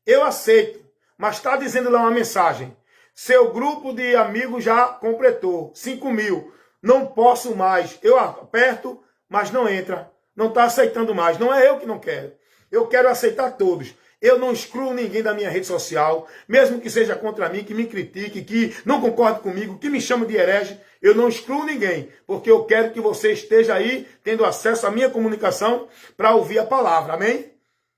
Eu aceito, mas está dizendo lá uma mensagem. Seu grupo de amigos já completou 5.000. Não posso mais. Eu aperto, mas não entra. Não está aceitando mais. Não é eu que não quero. Eu quero aceitar todos. Eu não excluo ninguém da minha rede social, mesmo que seja contra mim, que me critique, que não concorde comigo, que me chame de herege. Eu não excluo ninguém, porque eu quero que você esteja aí tendo acesso à minha comunicação para ouvir a palavra. Amém?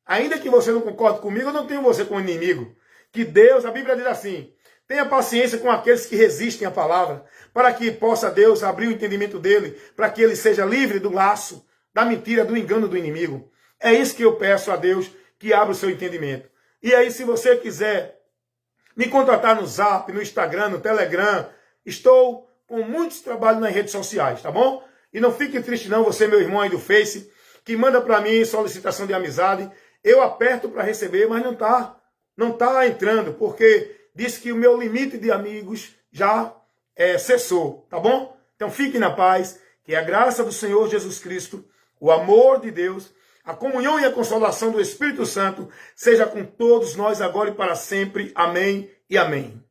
Ainda que você não concorde comigo, eu não tenho você como inimigo. Que Deus, a Bíblia diz assim, tenha paciência com aqueles que resistem à palavra, para que possa Deus abrir o entendimento dele, para que ele seja livre do laço, da mentira, do engano do inimigo. É isso que eu peço a Deus, que abra o seu entendimento. E aí, se você quiser me contratar no Zap, no Instagram, no Telegram, estou com muitos trabalhos nas redes sociais, tá bom? E não fique triste não, você, meu irmão aí do Face, que manda para mim solicitação de amizade. Eu aperto para receber, mas não tá entrando, porque disse que o meu limite de amigos já cessou, tá bom? Então fique na paz, que a graça do Senhor Jesus Cristo, o amor de Deus, a comunhão e a consolação do Espírito Santo seja com todos nós agora e para sempre. Amém e amém.